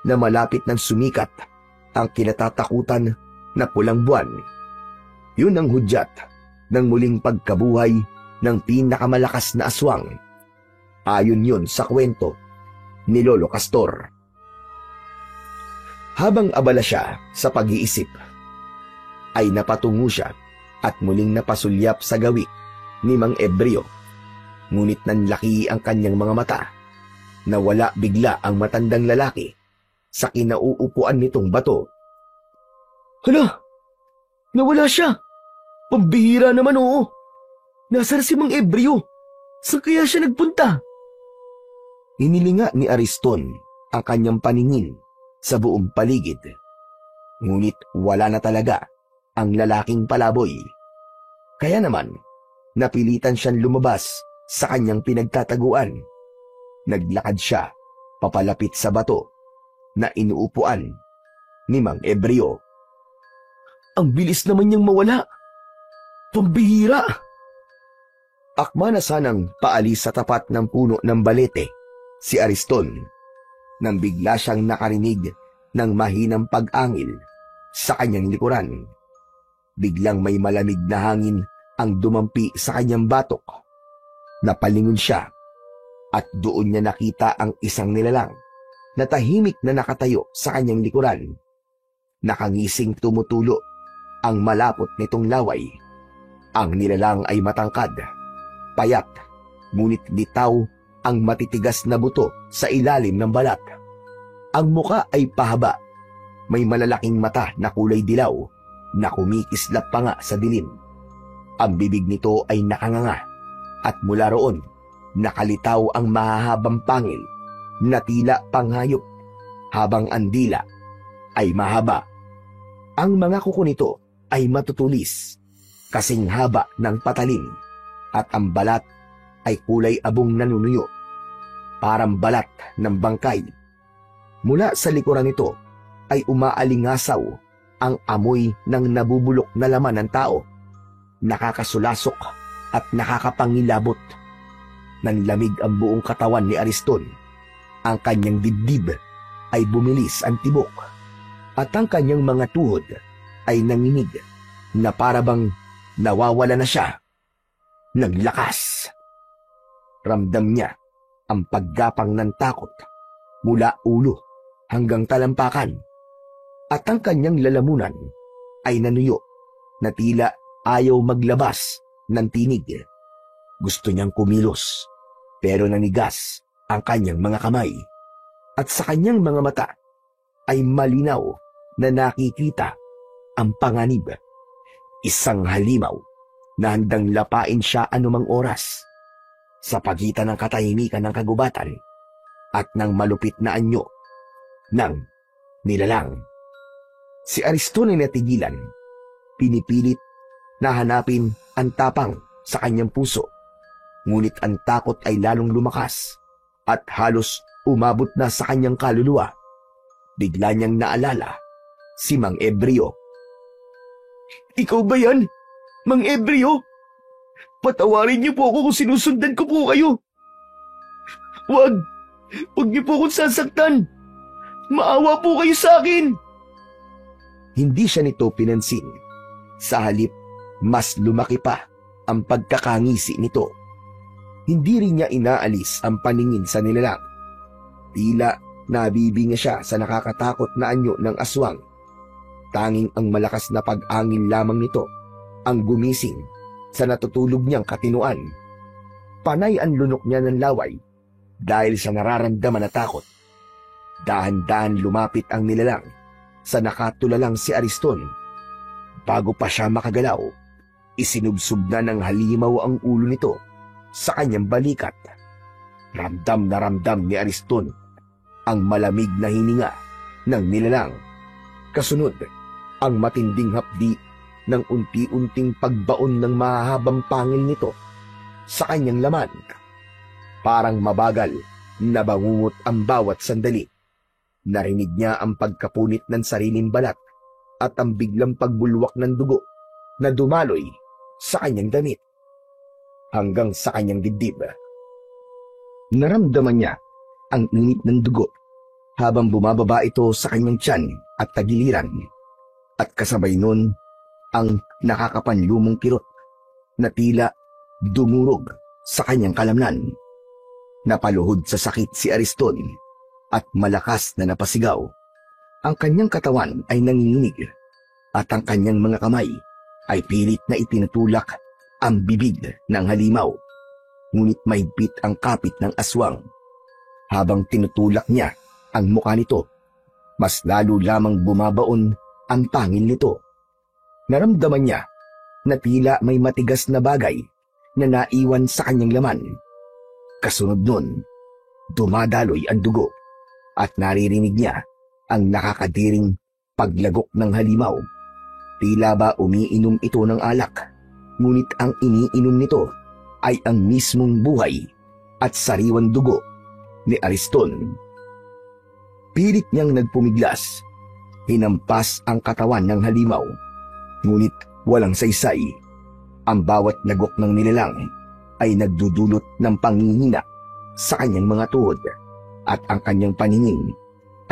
na malapit ng sumikat ang kinatatakutan na pulang buwan. Yun ang hudyat ng muling pagkabuhay ng pinakamalakas na aswang. Ayon yun sa kwento ni Lolo Castor. Habang abala siya sa pag-iisip, ay napatungo siya at muling napasulyap sa gawi ni Mang Ebreo. Ngunit nanlaki ang kanyang mga mata. Nawala bigla ang matandang lalaki sa kinauupuan nitong bato. Hala! Nawala siya! Pambihira naman, oo! Nasaan si Mang Ebreo? Saan kaya siya nagpunta? Inilinga ni Ariston ang kanyang paningin sa buong paligid. Ngunit wala na talaga ang lalaking palaboy. Kaya naman, napilitan siyang lumabas sa kanyang pinagtataguan. Naglakad siya papalapit sa bato na inuupuan ni Mang Ebreo. Ang bilis naman niyang mawala. Pambihira! Akma na sanang paalis sa tapat ng puno ng balete si Ariston nang bigla siyang nakarinig ng mahinang pag-angil sa kanyang likuran. Biglang may malamig na hangin ang dumampi sa kanyang batok. Napalingon siya at doon niya nakita ang isang nilalang na tahimik na nakatayo sa kanyang likuran. Nakangising tumutulo ang malapot nitong laway. Ang nilalang ay matangkad, payat, ngunit litaw ang matitigas na buto sa ilalim ng balat. Ang muka ay pahaba, may malalaking mata na kulay dilaw na kumikislap pa nga sa dilim. Ang bibig nito ay nakanganga at mula roon nakalitaw ang mahahabang pangil na tila panghayop, habang ang dila ay mahaba. Ang mga kuko nito ay matutulis, kasing haba ng patalim, at ang balat ay kulay abong nanunuyo, parang balat ng bangkay. Mula sa likuran nito ay umaalingasaw ang amoy ng nabubulok na laman ng tao. Nakakasulasok at nakakapangilabot. Nanlamig ang buong katawan ni Ariston. Ang kanyang dibdib ay bumilis ang tibok, at ang kanyang mga tuhod ay nanginig na parabang nawawala na siya ng lakas. Ramdam niya ang paggapang ng takot mula ulo hanggang talampakan, at ang kanyang lalamunan ay nanuyo na tila ayaw maglabas ng tinig. Gusto niyang kumilos pero nanigas ang kanyang mga kamay at sa kanyang mga mata ay malinaw na nakikita ang panganib. Isang halimaw na handang lapain siya anumang oras sa pagitan ng katahimikan ng kagubatan at ng malupit na anyo ng nilalang. Si Ariston ay natigilan, pinipilit na hanapin ang tapang sa kanyang puso, ngunit ang takot ay lalong lumakas at halos umabot na sa kanyang kaluluwa. Bigla niyang naalala si Mang Ebreo. "Ikaw ba yan, Mang Ebreo? Patawarin niyo po ako kung sinusundan ko po kayo. Huwag niyo po akong sasaktan. Maawa po kayo sa akin." Hindi siya nito pinansin. Sa halip, mas lumaki pa ang pagkakangisi nito. Hindi rin niya inaalis ang paningin sa nilalang. Tila nabibinga siya sa nakakatakot na anyo ng aswang. Tanging ang malakas na pag-angin lamang nito ang gumising sa natutulog niyang katinuan. Panay ang lunok niya ng laway dahil sa nararamdaman na takot. Dahan-dahan lumapit ang nilalang sa nakatulalang si Ariston. Bago pa siya makagalaw, isinubsob na ng halimaw ang ulo nito sa kanyang balikat. Ramdam na ramdam ni Ariston ang malamig na hininga ng nilalang. Kasunod, ang matinding hapdi ng unti-unting pagbaon ng mahahabang pangil nito sa kanyang laman. Parang mabagal na bangungot ang bawat sandali. Narinig niya ang pagkapunit ng sariling balat at ang biglang pagbulwak ng dugo na dumaloy sa kanyang damit hanggang sa kanyang dibdib. Naramdaman niya ang init ng dugo habang bumababa ito sa kanyang tiyan at tagiliran, at kasabay nun ang nakakapanlumong kirot na tila dumurog sa kanyang kalamnan. Napaluhod sa sakit si Ariston at malakas na napasigaw. Ang kanyang katawan ay nanginginig at ang kanyang mga kamay ay pilit na itinutulak ang bibig ng halimaw. Ngunit mahigpit ang kapit ng aswang. Habang tinutulak niya ang mukha nito, mas lalo lamang bumabaon ang pangil nito. Naramdaman niya na tila may matigas na bagay na naiwan sa kanyang laman. Kasunod nun, dumadaloy ang dugo at naririnig niya ang nakakadiring paglagok ng halimaw. Tila ba umiinom ito ng alak, ngunit ang iniinom nito ay ang mismong buhay at sariwang dugo ni Ariston. Pilit niyang nagpumiglas, hinampas ang katawan ng halimaw, ngunit walang saysay. Ang bawat lagok ng nilalang ay nagdudulot ng panghihina sa kanyang mga tuhod at ang kanyang paningin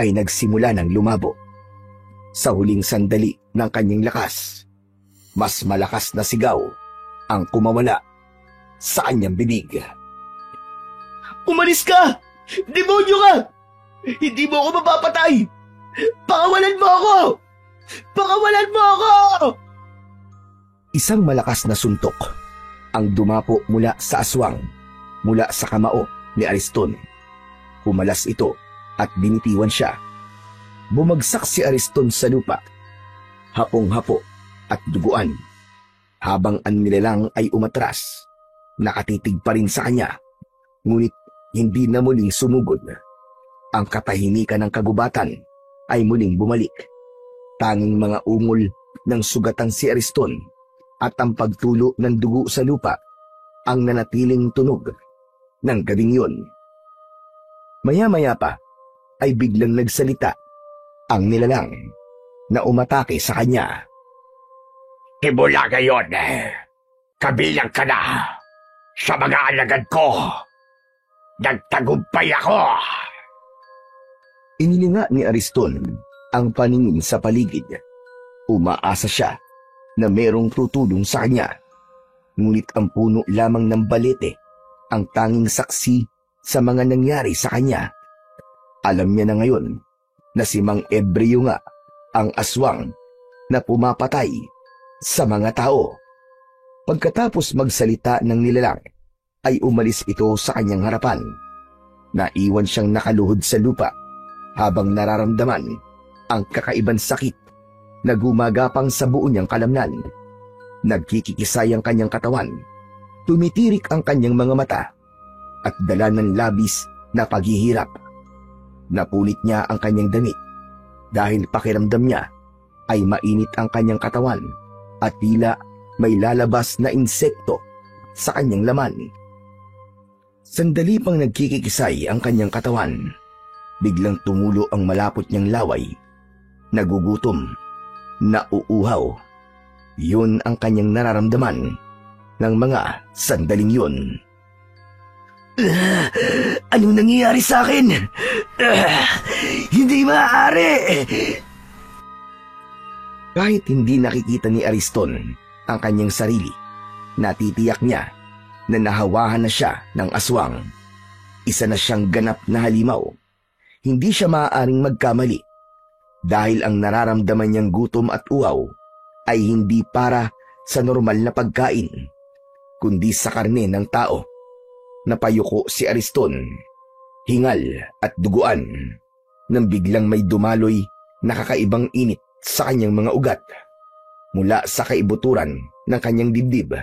ay nagsimula ng lumabo. Sa huling sandali ng kanyang lakas, mas malakas na sigaw ang kumawala sa kanyang bibig. "Umalis ka! Demonyo ka! Hindi mo ako mapapatay! Pakawalan mo ako! Pakawalan mo ako!" Isang malakas na suntok ang dumapo mula sa aswang, mula sa kamao ni Ariston. Humalas ito at binitiwan siya. Bumagsak si Ariston sa lupa, hapong-hapo at duguan, habang ang nilalang ay umatras. Nakatitig pa rin sa kanya, ngunit hindi na muling sumugod. Ang katahimikan ng kagubatan ay muling bumalik. Tanging mga ungol ng sugatan si Ariston at ang pagtulo ng dugo sa lupa ang nanatiling tunog ng gabing yun. Maya-maya pa ay biglang nagsalita ang nilalang na umatake sa kanya. "Simula ngayon, kabilang ka na sa mga alagad ko. Nagtagumpay ako." Inilinga ni Ariston ang paningin sa paligid. Umaasa siya na merong tutulong sa kanya. Ngunit ang puno lamang ng balete ang tanging saksi sa mga nangyari sa kanya. Alam niya na ngayon na si Mang Ebreo nga ang aswang na pumapatay sa mga tao. Pagkatapos magsalita ng nilalang, ay umalis ito sa kanyang harapan. Naiwan siyang nakaluhod sa lupa habang nararamdaman ang kakaibang sakit na gumagapang sa buo niyang kalamnan. Nagkikikisay ang kanyang katawan, tumitirik ang kanyang mga mata, at dala ng labis na paghihirap. Napunit niya ang kanyang damit dahil pakiramdam niya ay mainit ang kanyang katawan at tila may lalabas na insekto sa kanyang laman. Sandali pang nagkikikisay ang kanyang katawan, biglang tumulo ang malapot niyang laway. Nagugutom, nauuhaw. Yun ang kanyang nararamdaman ng mga sandaling yun. Anong nangyayari sa akin? Hindi maaari! Kahit hindi nakikita ni Ariston ang kanyang sarili, natitiyak niya na nahawahan na siya ng aswang. Isa na siyang ganap na halimaw. Hindi siya maaaring magkamali dahil ang nararamdaman niyang gutom at uhaw ay hindi para sa normal na pagkain, kundi sa karne ng tao. Napayuko si Ariston, hingal at duguan, nang biglang may dumaloy na kakaibang init sa kanyang mga ugat. Mula sa kaibuturan ng kanyang dibdib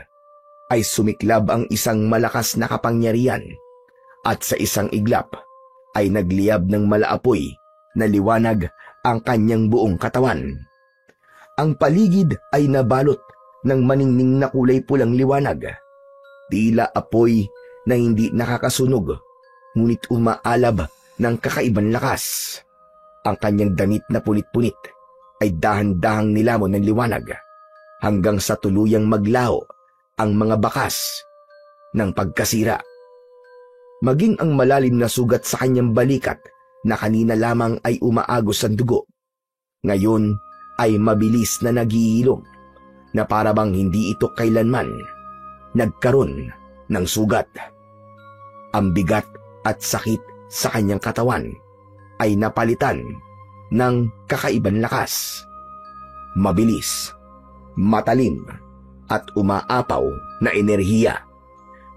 ay sumiklab ang isang malakas na kapangyarihan, at sa isang iglap ay nagliyab ng malaapoy na liwanag ang kanyang buong katawan. Ang paligid ay nabalot ng maningning na kulay pulang liwanag, tila apoy na hindi nakakasunog, ngunit umaalab ng kakaibang lakas. Ang kanyang damit na punit-punit ay dahan-dahang nilamon ng liwanag hanggang sa tuluyang maglaho ang mga bakas ng pagkasira. Maging ang malalim na sugat sa kanyang balikat na kanina lamang ay umaagos ang dugo, ngayon ay mabilis na nagihilom na parabang hindi ito kailanman nagkaroon ng sugat. Ang bigat at sakit sa kanyang katawan ay napalitan ng kakaibang lakas. Mabilis, matalim, at umaapaw na enerhiya,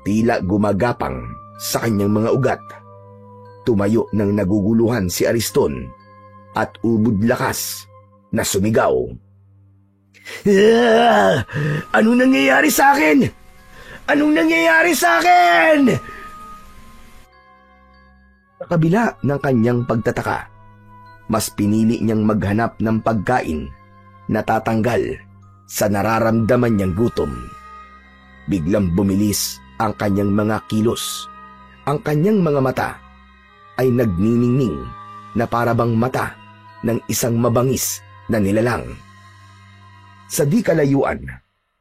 tila gumagapang sa kanyang mga ugat. Tumayo ng naguguluhan si Ariston at ubod lakas na sumigaw. Anong nangyayari sa akin? Anong nangyayari sa akin? Sa kabila ng kanyang pagtataka, mas pinili niyang maghanap ng pagkain na tatanggal sa nararamdaman niyang gutom. Biglang bumilis ang kanyang mga kilos. Ang kanyang mga mata ay nagniningning na parabang mata ng isang mabangis na nilalang. Sa di kalayuan,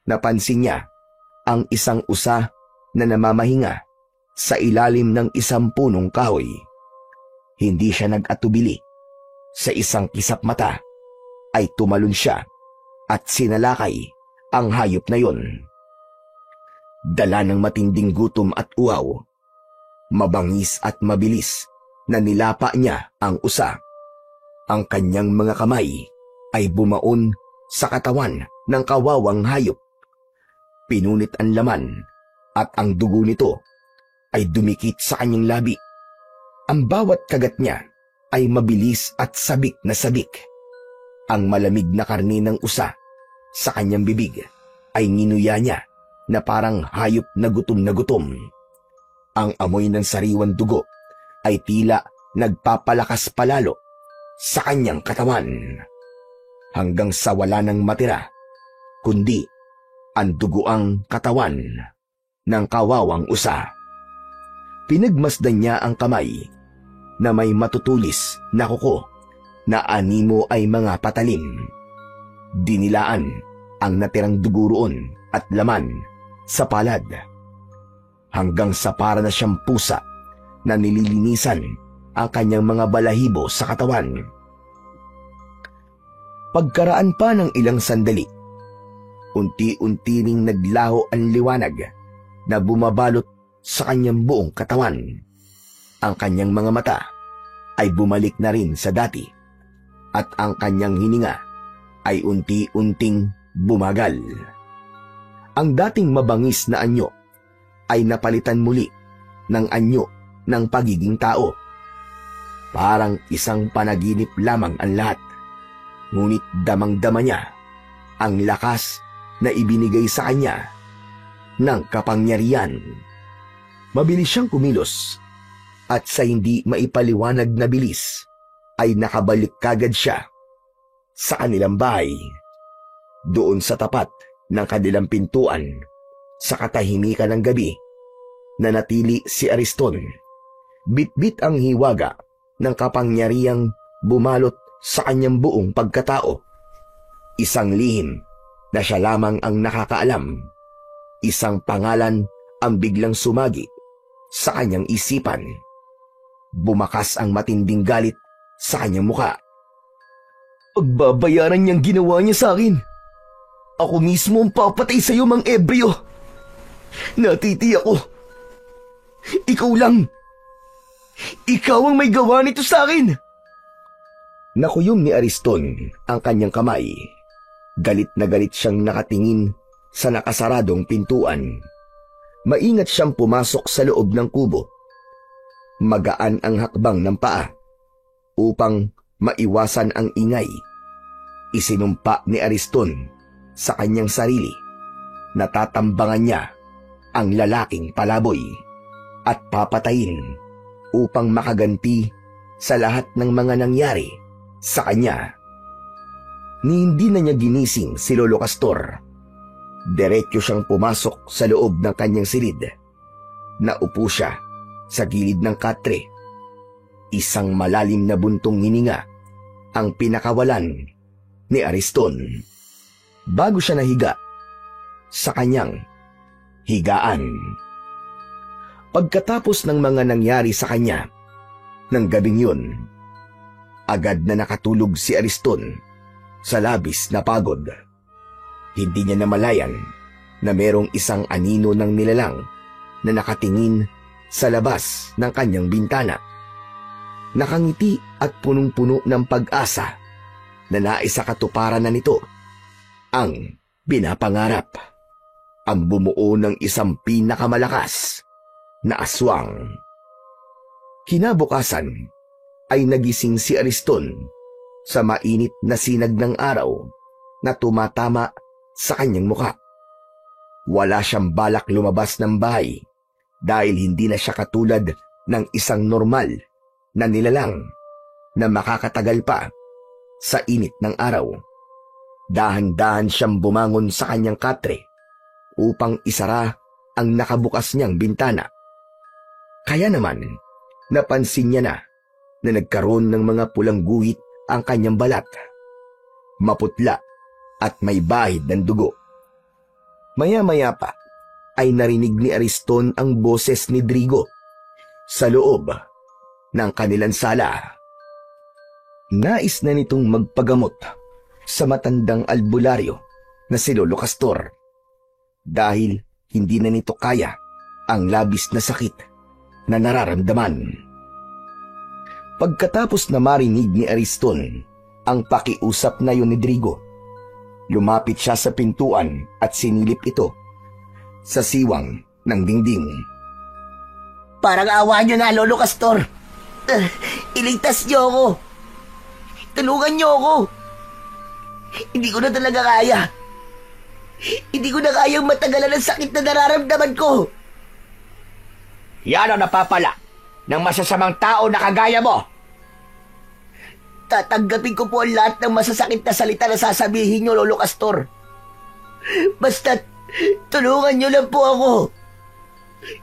napansin niya ang isang usa na namamahinga sa ilalim ng isang punong kahoy. Hindi siya nag-atubili. Sa isang kisap mata ay tumalon siya at sinalakay ang hayop na yon. Dala ng matinding gutom at uhaw, mabangis at mabilis na nilapa niya ang usa. Ang kanyang mga kamay ay bumaon sa katawan ng kawawang hayop. Pinunit ang laman at ang dugo nito ay dumikit sa kanyang labi. Ang bawat kagat niya ay mabilis at sabik na sabik. Ang malamig na karne ng usa sa kanyang bibig ay nginuya niya na parang hayop na gutom. Ang amoy ng sariwang dugo ay tila nagpapalakas palalo sa kanyang katawan, hanggang sa wala nang matira, kundi ang duguang katawan ng kawawang usa. Pinagmasdan niya ang kamay na may matutulis na kuko na animo ay mga patalim. Dinilaan ang natirang dugo roon at laman sa palad, hanggang sa para na siyang pusa na nililinisan ang kanyang mga balahibo sa katawan. Pagkaraan pa ng ilang sandali, unti-unti ring naglaho ang liwanag na bumabalot sa kanyang buong katawan. Ang kanyang mga mata ay bumalik na rin sa dati, at ang kanyang hininga ay unti-unting bumagal. Ang dating mabangis na anyo ay napalitan muli ng anyo ng pagiging tao. Parang isang panaginip lamang ang lahat, ngunit damang-dama niya ang lakas na ibinigay sa kanya ng kapangyarihan. Mabilis siyang kumilos at sa hindi maipaliwanag na bilis ay nakabalik kagad siya sa kanilang bahay. Doon sa tapat ng kanilang pintuan, sa katahimikan ng gabi, nanatili si Ariston. Bit-bit ang hiwaga ng kapangyarihang bumalot sa kanyang buong pagkatao. Isang lihim na siya lamang ang nakakaalam. Isang pangalan ang biglang sumagi sa kanyang isipan. Bumakas ang matinding galit sa kanyang muka. Pagbabayaran niyang ginawa niya sa akin. Ako mismo ang papatay sa iyo, Mang Ebreo. Natitiyak ko. Ikaw lang. Ikaw ang may gawa nito sa akin. Nakuyom ni Ariston ang kanyang kamay. Galit na galit siyang nakatingin sa nakasaradong pintuan. Maingat siyang pumasok sa loob ng kubo. Magaan ang hakbang ng paa upang maiwasan ang ingay. Isinumpa ni Ariston sa kanyang sarili na tatambangan niya ang lalaking palaboy at papatayin upang makaganti sa lahat ng mga nangyari sa kanya. Ni hindi na niya ginising si Lolo Castor. Diretso siyang pumasok sa loob ng kanyang silid. Naupo siya sa gilid ng katre. Isang malalim na buntong hininga ang pinakawalan ni Ariston bago siya nahiga sa kanyang higaan. Pagkatapos ng mga nangyari sa kanya ng gabing yun, agad na nakatulog si Ariston sa labis na pagod. Hindi niya namalayan na merong isang anino ng nilalang na nakatingin sa labas ng kanyang bintana. Nakangiti at punong-puno ng pag-asa na naisakatuparan na nito ang pinapangarap. Ang bumuo ng isang pinakamalakas na aswang. Kinabukasan ay nagising si Ariston sa mainit na sinag ng araw na tumatama sa kanyang muka. Wala siyang balak lumabas ng bahay dahil hindi na siya katulad ng isang normal na nilalang na makakatagal pa sa init ng araw. Dahan-dahan siyang bumangon sa kanyang katre upang isara ang nakabukas niyang bintana. Kaya naman, napansin niya na nagkaroon ng mga pulang guhit ang kanyang balat. Maputla at may bahid ng dugo. Maya-maya pa ay narinig ni Ariston ang boses ni Drigo sa loob ng kanilang sala. Nais na nitong magpagamot sa matandang albularyo na si Lolo Castor dahil hindi na nito kaya ang labis na sakit na nararamdaman. Pagkatapos na marinig ni Ariston ang pakiusap na yun ni Drigo, lumapit siya sa pintuan at sinilip ito sa siwang ng dingding. Parang awa niyo na, Lolo Castor. Iligtas niyo ako. Tulungan niyo ako. Hindi ko na talaga kaya. Hindi ko na kayang matagalan ang sakit na nararamdaman ko. Yan ang napapala ng masasamang tao na kagaya mo. Tatanggapin ko po ang lahat ng masasakit na salita na sasabihin niyo, Lolo Castor. Basta't tulungan niyo lang po ako.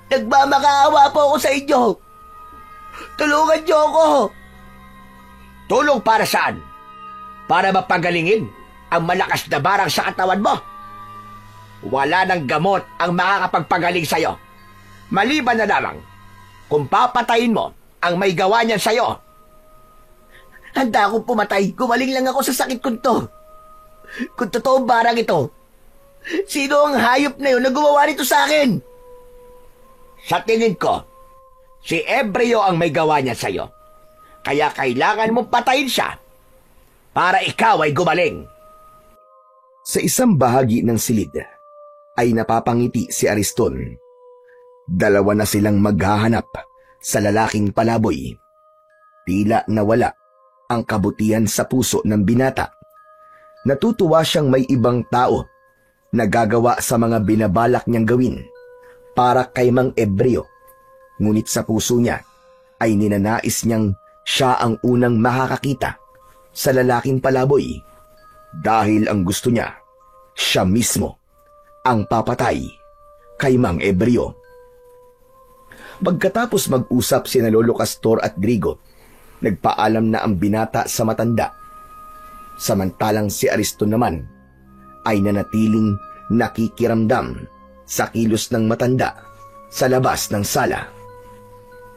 Nagmamakaawa po ako sa inyo. Tulungan niyo ako. Tulong para saan? Para mapagalingin ang malakas na barang sa katawan mo? Wala ng gamot ang makakapagpagaling sa'yo. Maliban na lamang kung papatayin mo ang may gawa niyan sa'yo. Handa akong pumatay. Gumaling lang ako sa sakit ko to. Kung totoong barang ito, sino ang hayop na yun na gumawa nito sa akin? Sa tingin ko, si Ebreo ang may gawa niya sa'yo. Kaya kailangan mong patayin siya para ikaw ay gumaling. Sa isang bahagi ng silid ay napapangiti si Ariston. Dalawa na silang maghahanap sa lalaking palaboy. Tila nawala ang kabutihan sa puso ng binata. Natutuwa siyang may ibang tao na gagawa sa mga binabalak niyang gawin para kay Mang Ebreo. Ngunit sa puso niya ay ninanais niyang siya ang unang makakakita sa lalaking palaboy dahil ang gusto niya, siya mismo ang papatay kay Mang Ebreo. Pagkatapos mag-usap sina Lolo Castor at Drigo, nagpaalam na ang binata sa matanda. Samantalang si Ariston naman ay nanatiling nakikiramdam sa kilos ng matanda sa labas ng sala.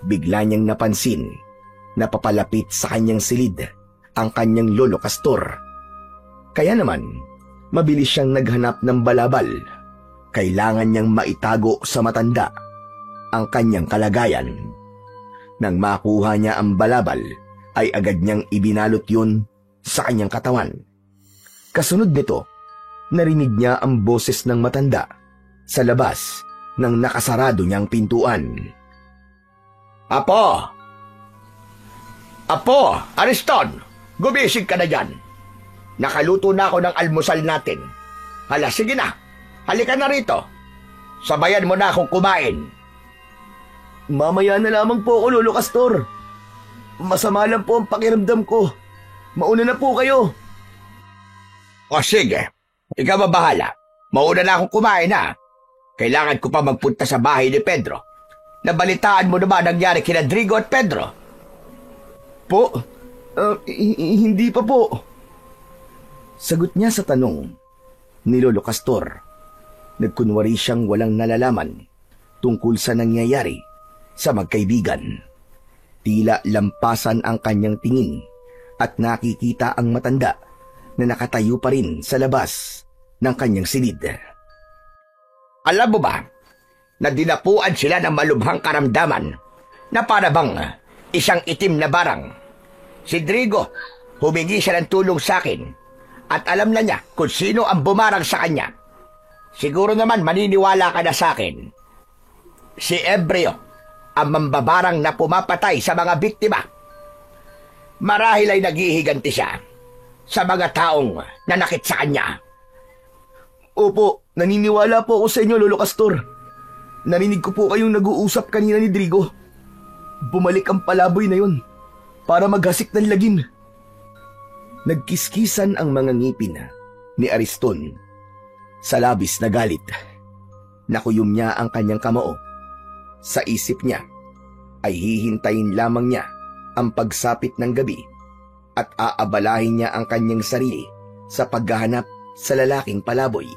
Bigla niyang napansin na papalapit sa kanyang silid ang kanyang Lolo Castor. Kaya naman, mabilis siyang naghanap ng balabal. Kailangan niyang maitago sa matanda ang kanyang kalagayan. Nang makuha niya ang balabal, ay agad niyang ibinalot yun sa kanyang katawan. Kasunod nito, narinig niya ang boses ng matanda sa labas ng nakasarado niyang pintuan. Apo! Apo! Ariston! Gumising ka na dyan. Nakaluto na ako ng almusal natin. Hala, sige na. Halika na rito. Sabayan mo na akong kumain. Mamaya na lamang po ako, Lolo Castor. Masama lang po ang pakiramdam ko. Mauna na po kayo. O sige, ikaw bahala. Mauna na akong kumain ha. Kailangan ko pa magpunta sa bahay ni Pedro. Nabalitaan mo na ba nangyari kina Drigo at Pedro? Po, hindi pa po. Sagot niya sa tanong ni Lolo Castor. Nagkunwari siyang walang nalalaman tungkol sa nangyayari sa magkaibigan. Tila lampasan ang kanyang tingin at nakikita ang matanda na nakatayo pa rin sa labas ng kanyang silid. Alam mo ba na dinapuan sila ng malubhang karamdaman na para bang isang itim na barang? Si Drigo, humingi siya ng tulong sa akin at alam na niya kung sino ang bumarang sa kanya. Siguro naman maniniwala ka na sa akin. Si Ebreo, ang mambabarang na pumapatay sa mga biktima. Marahil ay naghihiganti siya sa mga taong nanakit sa kanya. Opo, naniniwala po ako sa inyo, Lolo Castor. Narinig ko po kayong nag-uusap kanina ni Drigo. Bumalik ang palaboy na yun para maghasik ng lagim. Nagkiskisan ang mga ngipin ni Ariston. Sa labis na galit, nakuyom niya ang kanyang kamao. Sa isip niya ay hihintayin lamang niya ang pagsapit ng gabi at aabalahin niya ang kanyang sarili sa paghahanap sa lalaking palaboy.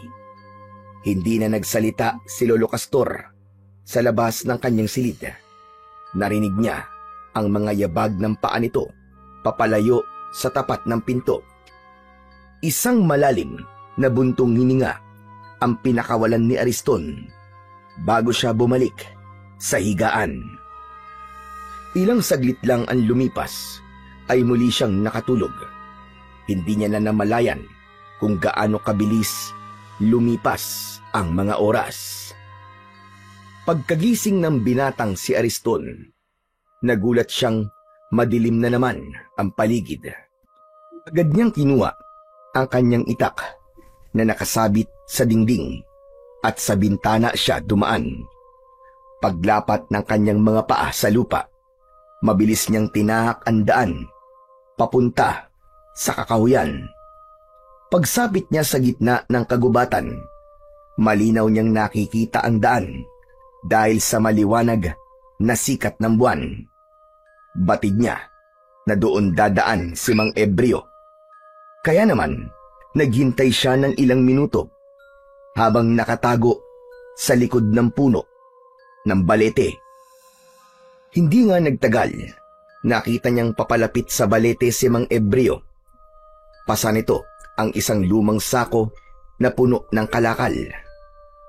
Hindi na nagsalita si Lolo Castor sa labas ng kanyang silid. Narinig niya ang mga yabag ng paa nito papalayo sa tapat ng pinto. Isang malalim na buntong hininga ang pinakawalan ni Ariston bago siya bumalik sa higaan. Ilang saglit lang ang lumipas ay muli siyang nakatulog. Hindi niya na namalayan kung gaano kabilis lumipas ang mga oras. Pagkagising ng binatang si Ariston, nagulat siyang madilim na naman ang paligid. Agad niyang kinuha ang kanyang itak na nakasabit sa dingding at sa bintana siya dumaan. Paglapat ng kanyang mga paa sa lupa, mabilis niyang tinahak ang daan papunta sa kakahuyan. Pagsapit niya sa gitna ng kagubatan, malinaw niyang nakikita ang daan dahil sa maliwanag na sikat ng buwan. Batid niya na doon dadaan si Mang Ebreo. Kaya naman, naghintay siya ng ilang minuto habang nakatago sa likod ng puno ng balete. Hindi nga nagtagal, nakita niyang papalapit sa balete si Mang Ebreo. Pasa nito ang isang lumang sako na puno ng kalakal.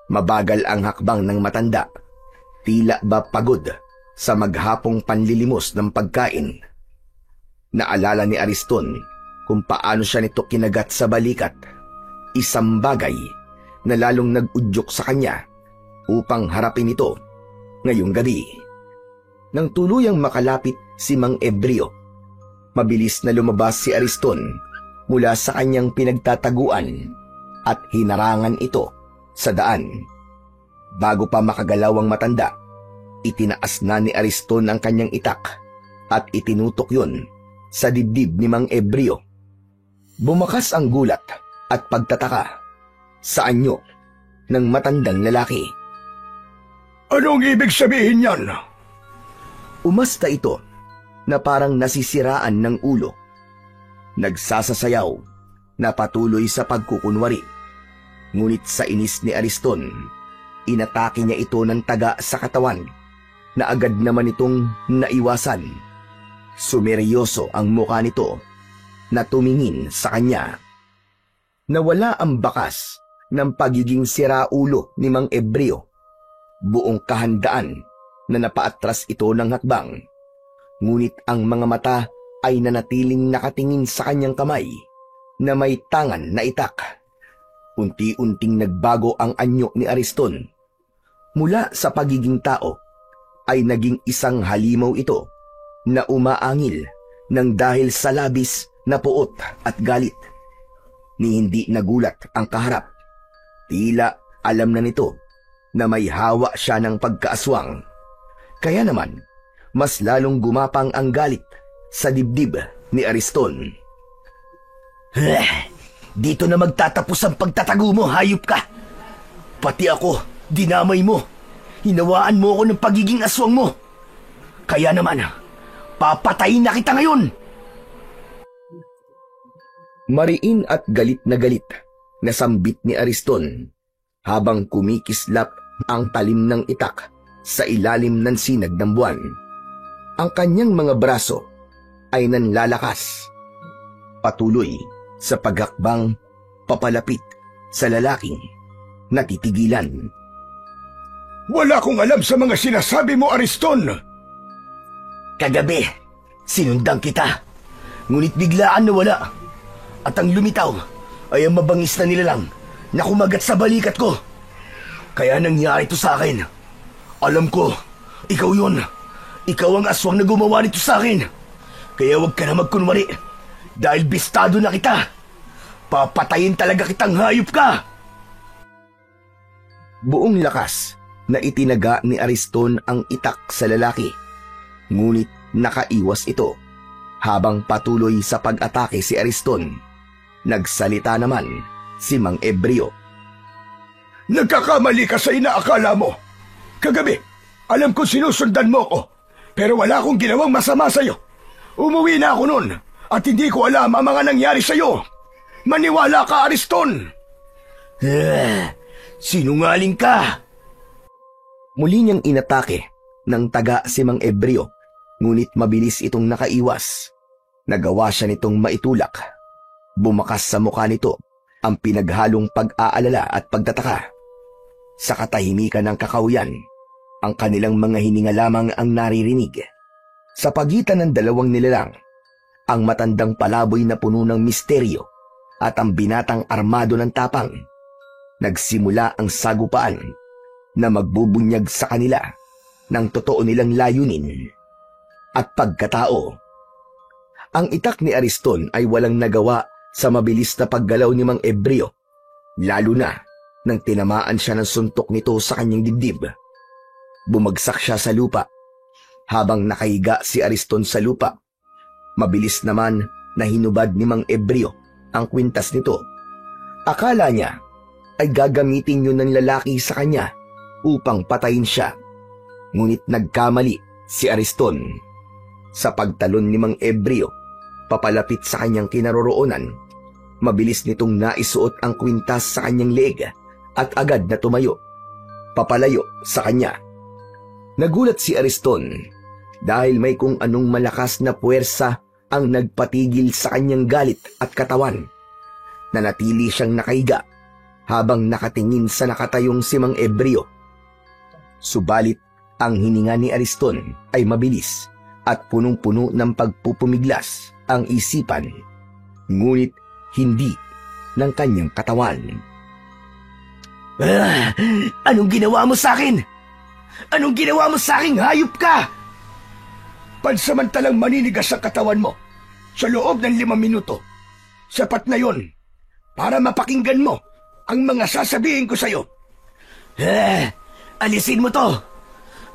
Mabagal ang hakbang ng matanda, tila ba pagod sa maghapong panlilimos ng pagkain. Naalala ni Ariston kung paano siya nito kinagat sa balikat Isang bagay na lalong nag-udyok sa kanya upang harapin ito ngayong gabi. Nang tuluyang makalapit si Mang Ebreo, mabilis na lumabas si Ariston mula sa kanyang pinagtataguan at hinarangan ito sa daan. Bago pa makagalaw ang matanda, itinaas na ni Ariston ang kanyang itak at itinutok yun sa dibdib ni Mang Ebreo. Bumakas ang gulat at pagtataka sa anyo ng matandang lalaki. Anong ibig sabihin yan? Umasta ito na parang nasisiraan ng ulo. Nagsasasayaw na patuloy sa pagkukunwari. Ngunit sa inis ni Ariston, inatake niya ito ng taga sa katawan na agad naman itong naiwasan. Sumeryoso ang mukha nito na tumingin sa kanya. Nawala ang bakas ng pagiging siraulo ni Mang Ebreo. Buong kahandaan na napaatras ito ng hakbang. Ngunit ang mga mata ay nanatiling nakatingin sa kanyang kamay na may tangan na itak. Unti-unting nagbago ang anyo ni Ariston. Mula sa pagiging tao ay naging isang halimaw ito na umaangil ng dahil sa labis na puot at galit. Ni hindi nagulat ang kaharap. Tila alam na nito na may hawa siya ng pagkaaswang. Kaya naman, mas lalong gumapang ang galit sa dibdib ni Ariston. Dito na magtatapos ang pagtatago mo, hayop ka. Pati ako, dinamay mo. Hinawaan mo ako ng pagiging aswang mo. Kaya naman, papatayin na kita ngayon. Mariin at galit na sambit ni Ariston habang kumikislap ang talim ng itak sa ilalim ng sinag ng buwan. Ang kanyang mga braso ay nanlalakas. Patuloy sa paghakbang papalapit sa lalaking natitigilan. Wala akong alam sa mga sinasabi mo, Ariston. Kagabi, sinundan kita. Ngunit biglaan nawala. At ang lumitaw ay ang mabangis na nilalang na kumagat sa balikat ko. Kaya nangyari ito sa akin. Alam ko, ikaw yun. Ikaw ang aswang na gumawa nito sa akin. Kaya huwag ka na magkunwari. Dahil bistado na kita. Papatayin talaga kitang hayop ka. Buong lakas na itinaga ni Ariston ang itak sa lalaki. Ngunit nakaiwas ito. Habang patuloy sa pag-atake si Ariston, nagsalita naman si Mang Ebreo. Nagkakamali ka sa inaakala mo. Kagabi, alam ko sinusundan mo ko, pero wala akong ginawang masama sa'yo. Umuwi na ako noon at hindi ko alam ang mga nangyari sa'yo. Maniwala ka, Ariston! Sinungaling ka! Muli niyang inatake ng taga si Mang Ebreo, ngunit mabilis itong nakaiwas. Nagawa siya nitong maitulak. Bumakas sa mukha nito ang pinaghalong pag-aalala at pagtataka. Sa katahimikan ng kakahuyan, ang kanilang mga hininga lamang ang naririnig. Sa pagitan ng dalawang nilalang, ang matandang palaboy na puno ng misteryo at ang binatang armado ng tapang. Nagsimula ang sagupaan na magbubunyag sa kanila ng totoo nilang layunin at pagkatao. Ang itak ni Ariston ay walang nagawa sa mabilis na paggalaw ni Mang Ebreo, lalo na nang tinamaan siya ng suntok nito sa kanyang dibdib. Bumagsak siya sa lupa. Habang nakahiga si Ariston sa lupa, mabilis naman na hinubad ni Mang Ebreo ang kwintas nito. Akala niya ay gagamitin yun ng lalaki sa kanya upang patayin siya. Ngunit nagkamali si Ariston. Sa pagtalon ni Mang Ebreo papalapit sa kanyang kinaroroonan, mabilis nitong naisuot ang kwintas sa kanyang leeg at agad na tumayo, papalayo sa kanya. Nagulat si Ariston dahil may kung anong malakas na puwersa ang nagpatigil sa kanyang galit at katawan. Nanatili siyang nakahiga habang nakatingin sa nakatayong si Mang Ebreo. Subalit ang hininga ni Ariston ay mabilis at punong-puno ng pagpupumiglas ang isipan. Ngunit hindi ng kanyang katawan. Anong ginawa mo sa akin? Anong ginawa mo sa akin, hayop ka? Pansamantalang maninigas ang katawan mo sa loob ng 5 minuto. Sapat na yon para mapakinggan mo ang mga sasabihin ko sa'yo. Alisin mo to!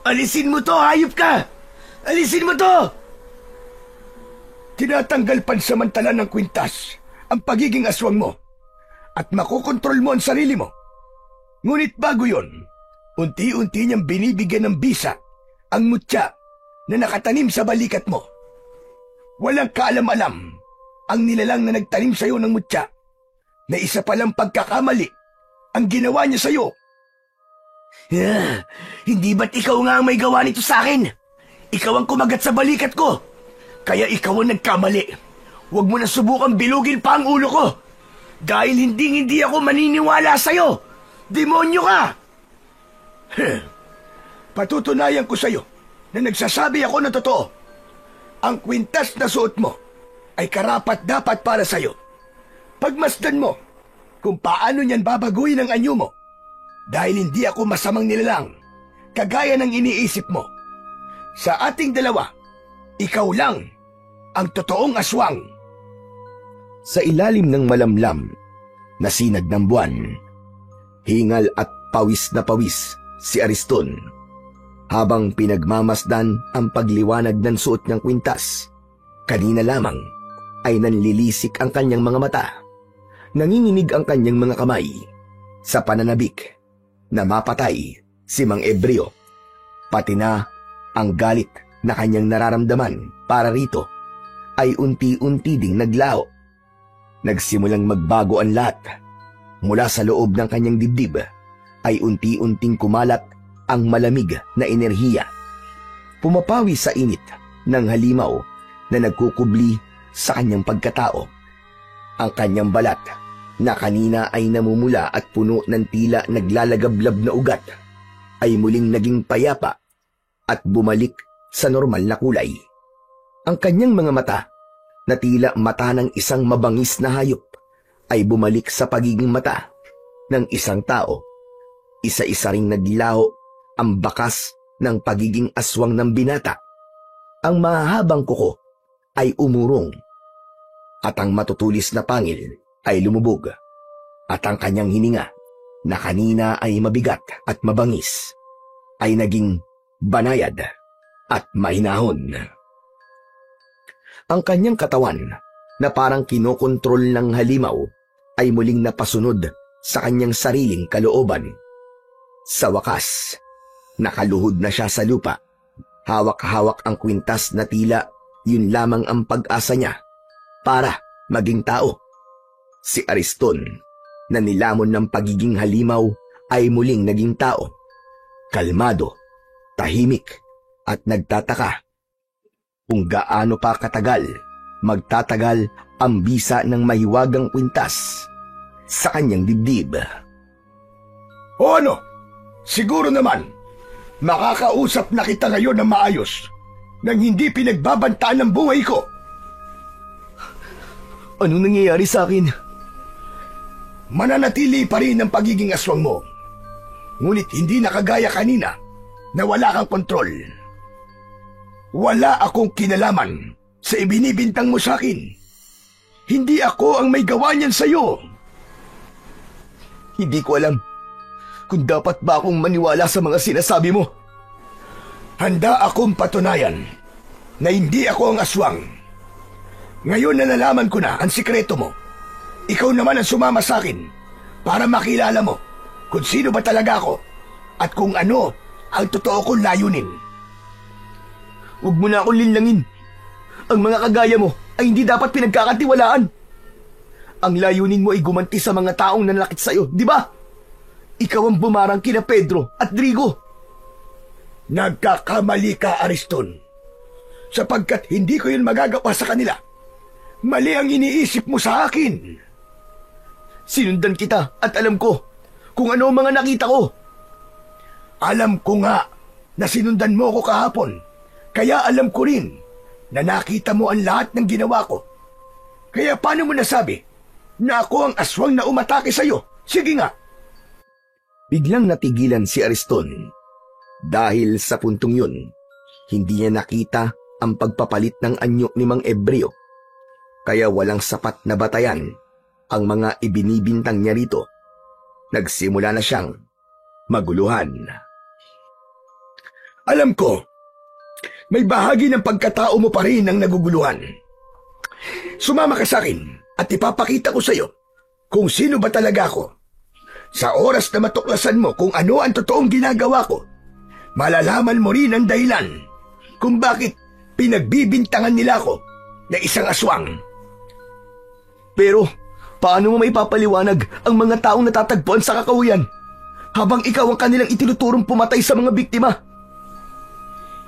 Alisin mo to, hayop ka! Alisin mo to! Tinatanggal pansamantala ng kwintas ang pagiging aswang mo at makokontrol mo ang sarili mo. Ngunit bago yon, unti-unti niyang binibigyan ng bisa ang mutya na nakatanim sa balikat mo. Walang kaalam-alam ang nilalang na nagtanim sa'yo ng mutya na isa palang pagkakamali ang ginawa niya sa'yo. Hindi ba't ikaw nga ang may gawa nito sa akin? Ikaw ang kumagat sa balikat ko. Kaya ikaw ang nagkamali. Huwag mo na subukang bilugin pa ang ulo ko. Dahil hindi ako maniniwala sa'yo. Demonyo ka! Patutunayan ko sa'yo na nagsasabi ako ng totoo. Ang kwintas na suot mo ay karapat-dapat para sa'yo. Pagmasdan mo kung paano niyan babaguhin ang anyo mo. Dahil hindi ako masamang nilalang, kagaya ng iniisip mo. Sa ating dalawa, ikaw lang ang totoong aswang. Sa ilalim ng malamlam na sinag ng buwan, hingal at pawis na pawis si Ariston habang pinagmamasdan ang pagliwanag ng suot niyang kwintas. Kanina lamang ay nanlilisik ang kanyang mga mata. Nanginginig ang kanyang mga kamay sa pananabik na mapatay si Mang Ebreo. Pati na ang galit na kanyang nararamdaman para rito ay unti-unti ding naglaho. Nagsimulang magbago ang lahat. Mula sa loob ng kanyang dibdib ay unti-unting kumalat ang malamig na enerhiya. Pumapawi sa init ng halimaw na nagkukubli sa kanyang pagkatao. Ang kanyang balat na kanina ay namumula at puno ng tila naglalagablab na ugat ay muling naging payapa at bumalik sa normal na kulay. Ang kanyang mga mata na tila mata ng isang mabangis na hayop ay bumalik sa pagiging mata ng isang tao. Isa-isa ring naglaho ang bakas ng pagiging aswang ng binata. Ang mahahabang kuko ay umurong at ang matutulis na pangil ay lumubog at ang kanyang hininga na kanina ay mabigat at mabangis ay naging banayad at mahinahon. Ang kanyang katawan na parang kinokontrol ng halimaw ay muling napasunod sa kanyang sariling kalooban. Sa wakas, nakaluhod na siya sa lupa. Hawak-hawak ang kwintas na tila yun lamang ang pag-asa niya para maging tao. Si Ariston, na nilamon ng pagiging halimaw, ay muling naging tao. Kalmado, tahimik, at nagtataka kung gaano pa katagal magtatagal ang bisa ng mahiwagang kwintas sa kanyang dibdib. O ano? Siguro naman, makakausap na kita ngayon ng maayos nang hindi pinagbabantaan ng buhay ko. Anong nangyayari sa akin? Mananatili pa rin ang pagiging aswang mo. Ngunit hindi na kagaya kanina na wala kang kontrol. Wala akong kinalaman sa ibinibintang mo sa akin. Hindi ako ang may gawa niyan sa'yo. Hindi ko alam kung dapat ba akong maniwala sa mga sinasabi mo. Handa akong patunayan na hindi ako ang aswang. Ngayon na nalaman ko na ang sikreto mo, ikaw naman ang sumama sa akin para makilala mo kung sino ba talaga ako at kung ano ang totoo kong layunin. Huwag mo na akong linlangin. Ang mga kagaya mo ay hindi dapat pinagkakatiwalaan. Ang layunin mo ay gumanti sa mga taong nanlakit sa'yo, di ba? Ikaw ang bumarang kina Pedro at Drigo. Nagkakamali ka, Ariston. Sapagkat hindi ko yun magagawa sa kanila. Mali ang iniisip mo sa akin. Sinundan kita at alam ko kung ano ang mga nakita ko. Alam ko nga na sinundan mo ko kahapon. Kaya alam ko rin na nakita mo ang lahat ng ginawa ko. Kaya paano mo nasabi na ako ang aswang na umatake sa'yo. Sige nga. Biglang natigilan si Ariston. Dahil sa puntong yun, hindi niya nakita ang pagpapalit ng anyo ni Mang Ebreo. Kaya walang sapat na batayan ang mga ibinibintang niya rito. Nagsimula na siyang maguluhan. Alam ko, may bahagi ng pagkatao mo pa rin ang naguguluhan. Sumama ka sa akin at ipapakita ko sa'yo kung sino ba talaga ako. Sa oras na matuklasan mo kung ano ang totoong ginagawa ko, malalaman mo rin ang dahilan kung bakit pinagbibintangan nila ako na isang aswang. Pero, paano mo maipapaliwanag ang mga taong natatagpuan sa kakahuyan habang ikaw ang kanilang itinuturong pumatay sa mga biktima?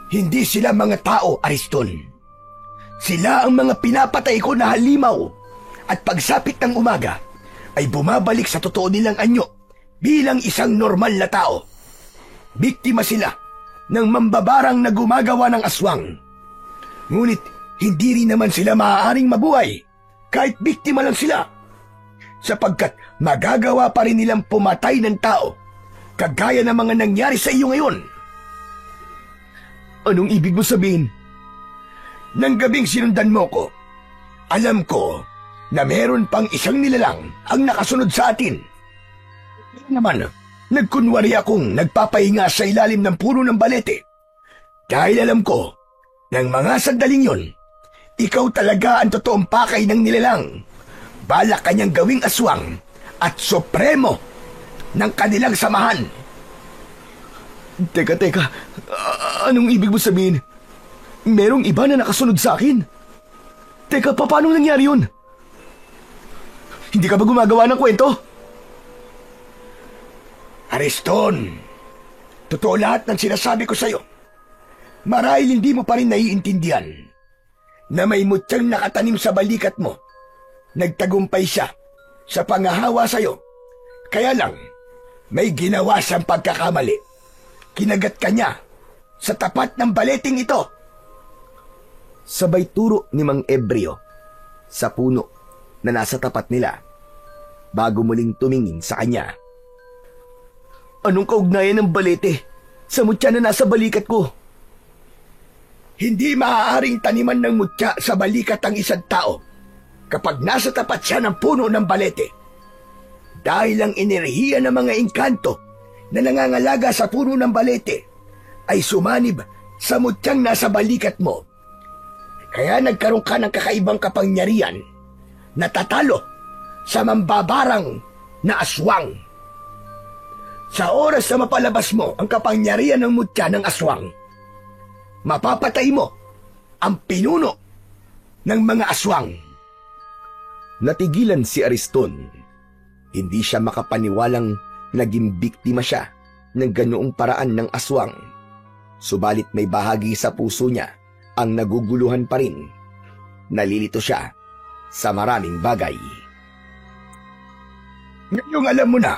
Hindi sila mga tao, Ariston. Sila ang mga pinapatay ko na halimaw at pagsapit ng umaga ay bumabalik sa totoo nilang anyo bilang isang normal na tao. Biktima sila ng mambabarang na gumagawa ng aswang. Ngunit hindi rin naman sila maaaring mabuhay kahit biktima lang sila, sapagkat magagawa pa rin nilang pumatay ng tao kagaya ng mga nangyari sa iyo ngayon. Anong ibig mo sabihin? Nang gabing sinundan mo ko, alam ko na meron pang isang nilalang ang nakasunod sa atin. Kaya naman, nagkunwari akong nagpapahinga sa ilalim ng puno ng balete. Dahil alam ko, ng mga sandaling yon, ikaw talaga ang totoong pakay ng nilalang. Balak kanyang gawing aswang at supremo ng kanilang samahan. Teka, anong ibig mo sabihin? Merong iba na nakasunod sa akin? Teka, paano nangyari yun? Hindi ka ba gumagawa ng kwento? Ariston, totoo lahat ng sinasabi ko sa'yo. Marahil hindi mo pa rin naiintindihan na may mutyang nakatanim sa balikat mo. Nagtagumpay siya sa pangahawa sa'yo. Kaya lang, may ginawa siyang pagkakamali. Kinagat ka niya sa tapat ng baleting ito. Sabay turo ni Mang Ebreo sa puno na nasa tapat nila bago muling tumingin sa kanya. Anong kaugnayan ng balete sa mutya na nasa balikat ko? Hindi maaaring taniman ng mutya sa balikat ang isang tao kapag nasa tapat siya ng puno ng balete. Dahil ang enerhiya ng mga engkanto na nangangalaga sa puno ng balete ay sumanib sa mutyang nasa balikat mo. Kaya nagkaroon ka ng kakaibang kapangyarihan na tatalo sa mambabarang na aswang. Sa oras na mapalabas mo ang kapangyarihan ng mutya ng aswang, mapapatay mo ang pinuno ng mga aswang. Natigilan si Ariston. Hindi siya makapaniwalang naging biktima siya ng ganoong paraan ng aswang. Subalit may bahagi sa puso niya ang naguguluhan pa rin. Nalilito siya sa maraming bagay. Ngayong alam mo na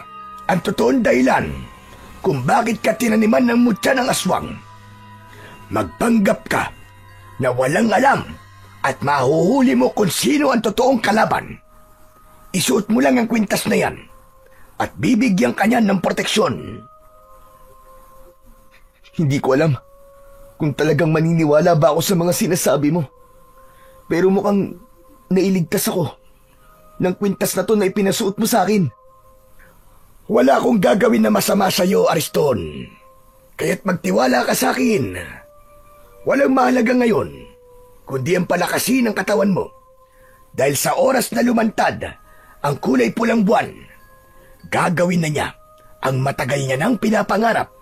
ang totoong dahilan kung bakit ka tinaniman ng mutya ng aswang. Magpanggap ka na walang alam at mahuhuli mo kung sino ang totoong kalaban. Isuot mo lang ang kwintas na yan at bibigyan ka niyan ng proteksyon. Hindi ko alam kung talagang maniniwala ba ako sa mga sinasabi mo. Pero mukhang nailigtas ako ng kwintas na to na ipinasuot mo sa akin. Wala akong gagawin na masama sa iyo, Ariston. Kaya't magtiwala ka sa akin. Walang mahalaga ngayon, kundi ang palakasin ng katawan mo. Dahil sa oras na lumantad ang kulay pulang buwan, gagawin na niya ang matagal niya nang pinapangarap,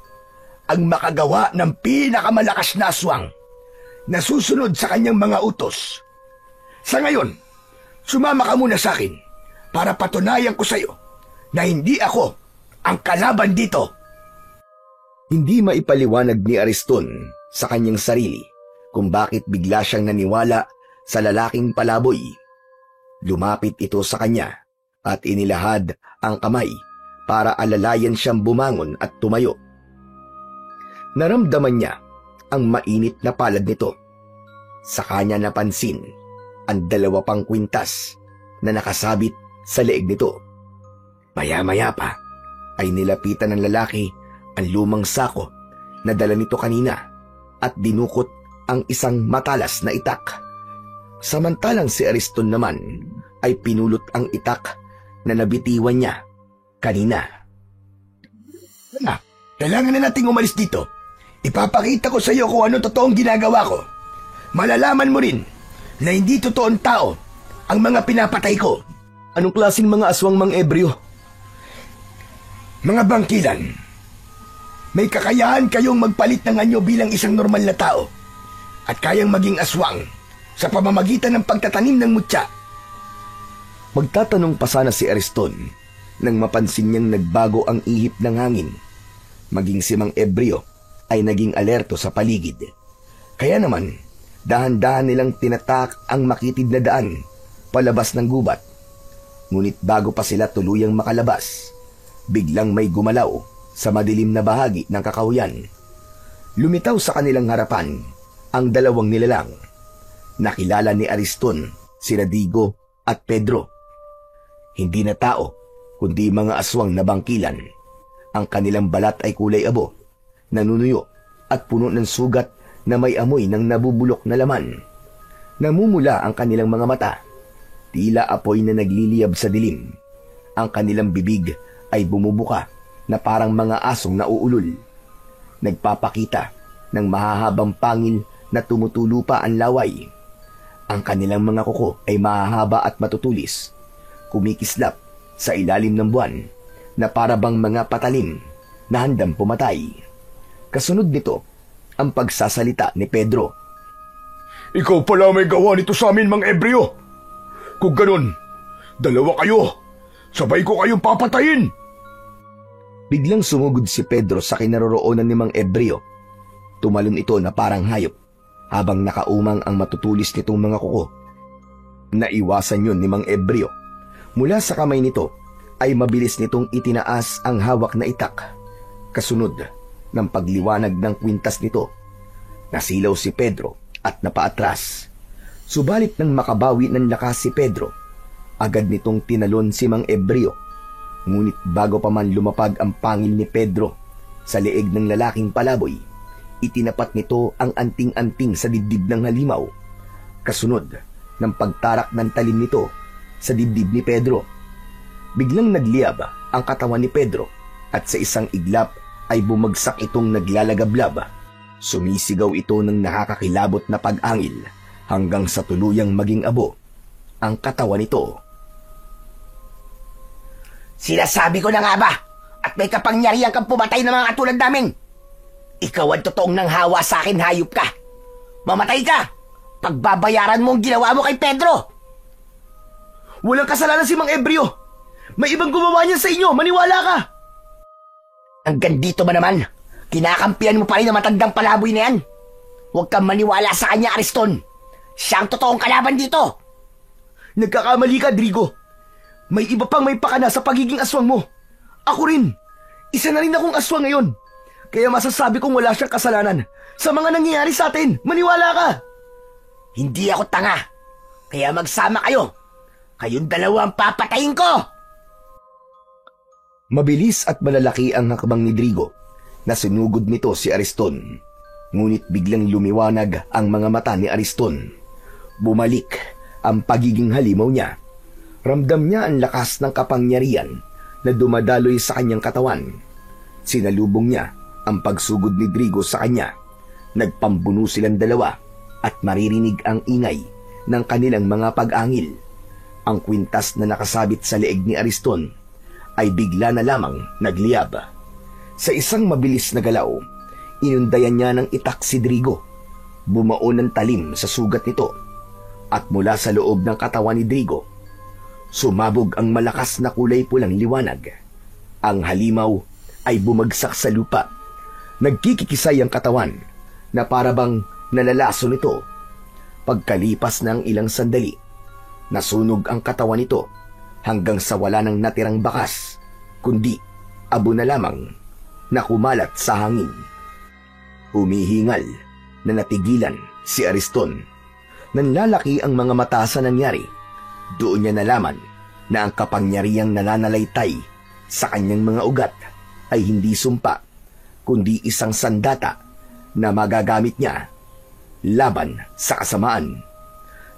ang makagawa ng pinakamalakas na aswang na susunod sa kanyang mga utos. Sa ngayon, sumama ka muna sa akin para patunayan ko sa iyo na hindi ako ang kalaban dito. Hindi maipaliwanag ni Ariston sa kanyang sarili kung bakit bigla siyang naniwala sa lalaking palaboy. Lumapit ito sa kanya at inilahad ang kamay para alalayan siyang bumangon at tumayo. Naramdaman niya ang mainit na palad nito. Sa kanya napansin ang 2 pang kwintas na nakasabit sa leeg nito. Maya-maya pa ay nilapitan ng lalaki ang lumang sako na dala nito kanina at dinukot ang isang matalas na itak. Samantalang si Ariston naman ay pinulot ang itak na nabitiwan niya kanina. Kailangan na nating umalis dito. Ipapakita ko sa iyo kung ano totoong ginagawa ko. Malalaman mo rin na hindi totoong tao ang mga pinapatay ko. Anong klaseng mga aswang, Mang Ebreo? Mga bangkilan. May kakayahan kayong magpalit ng anyo bilang isang normal na tao at kayang maging aswang sa pamamagitan ng pagtatanim ng mutya. Magtatanong pa sana si Ariston nang mapansin niyang nagbago ang ihip ng hangin. Maging si Mang Ebreo ay naging alerto sa paligid. Kaya naman, dahan-dahan nilang tinatak ang makitid na daan palabas ng gubat. Ngunit bago pa sila tuluyang makalabas, biglang may gumalaw sa madilim na bahagi ng kakahuyan. Lumitaw sa kanilang harapan ang dalawang nilalang. Nakilala ni Ariston sina Digo at Pedro. Hindi na tao, kundi mga aswang na bangkilan. Ang kanilang balat ay kulay abo, nanunuyo at puno ng sugat na may amoy ng nabubulok na laman. Namumula ang kanilang mga mata, tila apoy na nagliliyab sa dilim. Ang kanilang bibig ay bumubuka na parang mga asong nauulol. Nagpapakita ng mahahabang pangil na tumutulo pa ang laway. Ang kanilang mga kuko ay mahahaba at matutulis, kumikislap sa ilalim ng buwan na parabang mga patalim na handang pumatay. Kasunod nito ang pagsasalita ni Pedro. Ikaw pala may gawa nito sa amin, Mang Ebreo. Kung ganun, dalawa kayo. Sabay ko kayong papatayin. Biglang sumugod si Pedro sa kinaroroonan ni Mang Ebreo. Tumalon ito na parang hayop habang nakaumang ang matutulis nitong mga kuko. Naiwasan yun ni Mang Ebreo. Mula sa kamay nito ay mabilis nitong itinaas ang hawak na itak. Kasunod ng pagliwanag ng kwintas nito, nasilaw si Pedro at napaatras. Subalit nang makabawi ng lakas si Pedro, agad nitong tinalon si Mang Ebreo. Ngunit bago pa man lumapag ang pangil ni Pedro sa leeg ng lalaking palaboy, itinapat nito ang anting-anting sa dibdib ng halimaw. Kasunod ng pagtarak ng talim nito sa dibdib ni Pedro. Biglang nagliyab ang katawan ni Pedro at sa isang iglap ay bumagsak itong naglalagablab. Sumisigaw ito ng nakakakilabot na pag-angil hanggang sa tuluyang maging abo ang katawan nito. Sinasabi ko na nga ba at may kapangyarihan kang pumatay ng mga katulad namin. Ikaw ang totoong nanghawa sa akin, hayop ka. Mamatay ka! Pagbabayaran mo ang ginawa mo kay Pedro! Walang kasalanan si Mang Ebreo. May ibang gumawa niya sa inyo, maniwala ka! Hanggang dito ba naman? Kinakampihan mo pa rin ang matandang palaboy na yan? Huwag kang maniwala sa kanya, Ariston. Siya ang totoong kalaban dito. Nagkakamali ka, Drigo. May iba pang may pakana sa pagiging aswang mo. Ako rin. Isa na rin akong aswang ngayon. Kaya masasabi kong wala siyang kasalanan sa mga nangyayari sa atin. Maniwala ka. Hindi ako tanga. Kaya magsama kayo. Kayong dalawa ang papatayin ko. Mabilis at malalaki ang hakbang ni Drigo. Nasunugod nito si Ariston. Ngunit biglang lumiwanag ang mga mata ni Ariston. Bumalik ang pagiging halimaw niya. Ramdam niya ang lakas ng kapangyarihan na dumadaloy sa kanyang katawan. Sinalubong niya ang pagsugod ni Drigo sa kanya. Nagpambuno silang dalawa at maririnig ang ingay ng kanilang mga pag-angil. Ang kwintas na nakasabit sa leeg ni Ariston ay bigla na lamang nagliyab. Sa isang mabilis na galaw, inundayan niya ng itak si Drigo. Bumaon ng talim sa sugat nito at mula sa loob ng katawan ni Drigo, sumabog ang malakas na kulay pulang liwanag. Ang halimaw ay bumagsak sa lupa. Nagkikikisay ang katawan na parabang nalalaso nito. Pagkalipas ng ilang sandali, nasunog ang katawan nito hanggang sa wala nang natirang bakas, kundi abo na lamang na kumalat sa hangin. Humihingal na natigilan si Ariston. Nanlalaki ang mga mata sa nangyari. Doon niya nalaman na ang kapangyarihang nananalaytay sa kanyang mga ugat ay hindi sumpa, kundi isang sandata na magagamit niya laban sa kasamaan.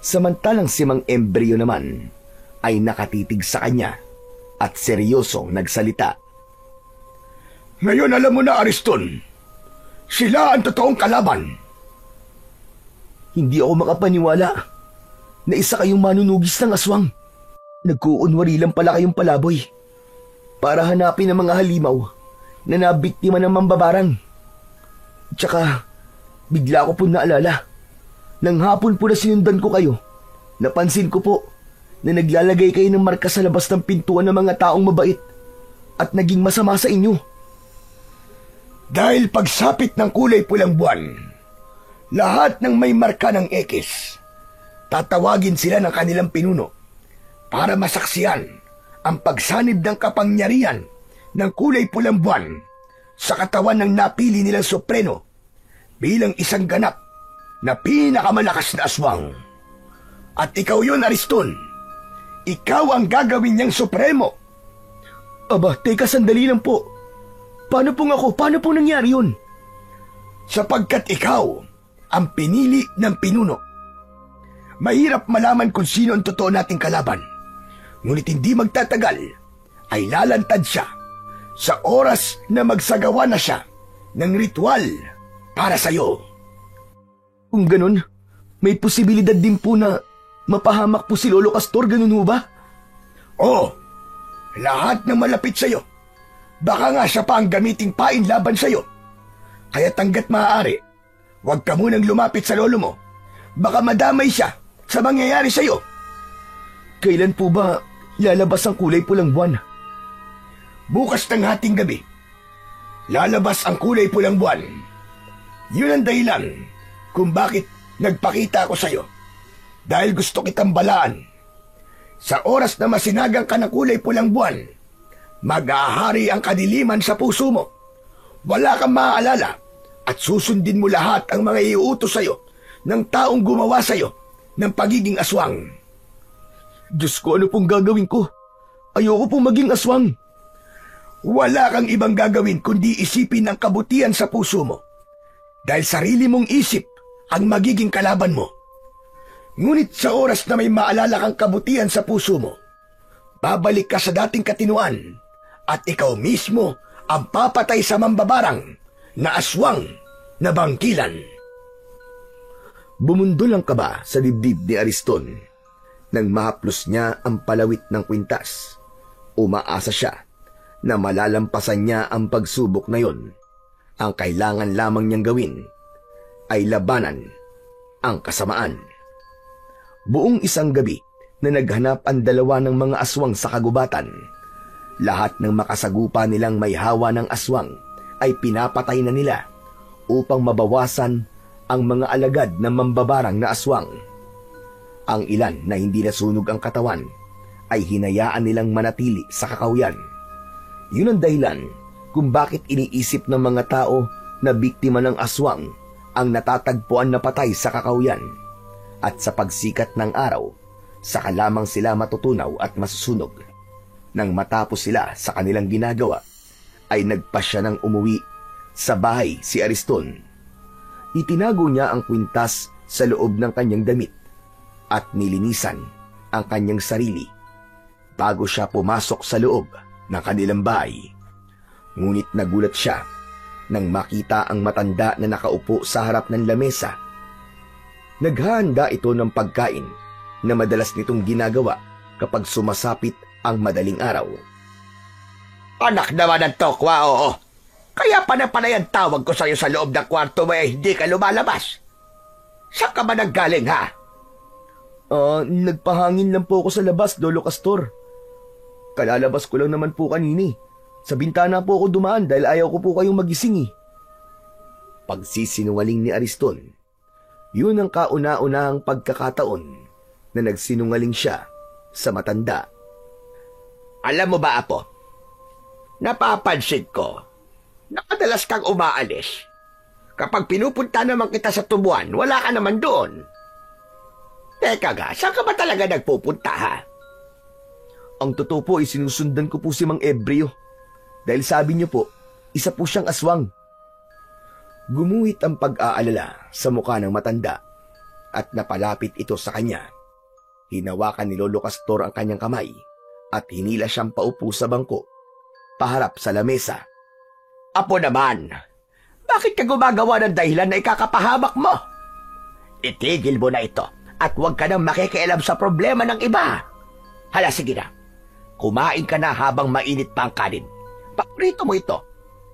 Samantalang si Mang Embryo naman ay nakatitig sa kanya at seryosong nagsalita. Ngayon alam mo na, Ariston, sila ang totoong kalaban. Hindi ako makapaniwala na isa kayong manunugis ng aswang. Nagkuunwari lang pala kayong palaboy para hanapin ang mga halimaw na nabiktima ng mambabarang. Tsaka, bigla ko po naalala. Nang hapon po na sinundan ko kayo, napansin ko po na naglalagay kayo ng marka sa labas ng pintuan ng mga taong mabait at naging masama sa inyo. Dahil pagsapit ng kulay pulang buwan, lahat ng may marka ng X, tatawagin sila ng kanilang pinuno para masaksiyan ang pagsanib ng kapangyarihan ng kulay pulang buwan sa katawan ng napili nilang Supreno bilang isang ganap na pinakamalakas na aswang. At ikaw yun, Ariston. Ikaw ang gagawin niyang Supremo. Aba, teka sandali lang po. Paano pong ako? Paano pong nangyari yun? Sapagkat ikaw ang pinili ng pinuno. Mahirap malaman kung sino ang totoo nating kalaban. Ngunit hindi magtatagal ay lalantad siya sa oras na magsagawa na siya ng ritual para sa'yo. Kung ganun, may posibilidad din po na mapahamak po si Lolo Castor, ganun ho ba? Oo, lahat ng malapit sa'yo. Baka nga siya pa ang gamiting pain laban sa'yo. Kaya hanggat maaari, huwag ka munang lumapit sa lolo mo. Baka madamay siya sa mangyayari sa'yo. Kailan po ba lalabas ang kulay pulang buwan? Bukas ng hating gabi, lalabas ang kulay pulang buwan. Yun ang dahilan kung bakit nagpakita ako sa'yo. Dahil gusto kitang balaan. Sa oras na masinagang ka ng kulay pulang buwan, mag-ahari ang kadiliman sa puso mo. Wala kang maaalala at susundin mo lahat ang mga iuutos sa'yo ng taong gumawa sa'yo ng pagiging aswang. Diyos ko, ano pong gagawin ko? Ayoko pong maging aswang. Wala kang ibang gagawin kundi isipin ang kabutihan sa puso mo. Dahil sarili mong isip ang magiging kalaban mo. Ngunit sa oras na may maalala kang kabutihan sa puso mo, babalik ka sa dating katinuan at ikaw mismo ang papatay sa mambabarang na aswang na bangkilan. Bumundol ang kaba sa dibdib ni Ariston nang mahaplos niya ang palawit ng kwintas. Umaasa siya na malalampasan niya ang pagsubok na yon. Ang kailangan lamang niyang gawin ay labanan ang kasamaan. Buong isang gabi na naghanap ang dalawa ng mga aswang sa kagubatan. Lahat ng makasagupa nilang may hawa ng aswang ay pinapatay na nila upang mabawasan ang mga alagad ng mambabarang na aswang. Ang ilan na hindi nasunog ang katawan ay hinayaan nilang manatili sa kakawyan. Yun ang dahilan kung bakit iniisip ng mga tao na biktima ng aswang ang natatagpuan na patay sa kakawyan. At sa pagsikat ng araw, saka lamang sila matutunaw at masusunog. Nang matapos sila sa kanilang ginagawa, ay nagpasya ng umuwi sa bahay si Ariston. Itinago niya ang kwintas sa loob ng kanyang damit at nilinisan ang kanyang sarili bago siya pumasok sa loob ng kanilang bahay. Ngunit nagulat siya nang makita ang matanda na nakaupo sa harap ng lamesa. Naghahanda ito ng pagkain na madalas nitong ginagawa kapag sumasapit ang madaling araw. Anak naman ng tokwa, oo. Kaya panay ang tawag ko sa'yo sa loob ng kwarto mo hindi ka lumalabas. Saan ka ba nanggaling, ha? Nagpahangin lang po ako sa labas, Lolo Castor. Kalalabas ko lang naman po kanini. Sa bintana po ako dumaan dahil ayaw ko po kayong magising. Pagsisinungaling ni Ariston. Yun ang kauna-unahang pagkakataon na nagsinungaling siya sa matanda. Alam mo ba, Apo? Napapansin ko, nakadalas kang umaalis. Kapag pinupunta naman kita sa tubuan, wala ka naman doon. Teka ga, saan ka ba talaga nagpupunta, ha? Ang totoo po ay sinusundan ko po si Mang Ebreo. Dahil sabi niyo po, isa po siyang aswang. Gumuhit ang pag-aalala sa mukha ng matanda at napalapit ito sa kanya. Hinawakan ni Lolo Castor ang kanyang kamay at hinila siyang paupo sa bangko, paharap sa lamesa. Apo naman, bakit ka gumagawa ng dahilan na ikakapahamak mo? Itigil mo na ito at huwag ka nang makikialam sa problema ng iba. Hala, sige na. Kumain ka na habang mainit pa ang kanin. Paborito mo ito.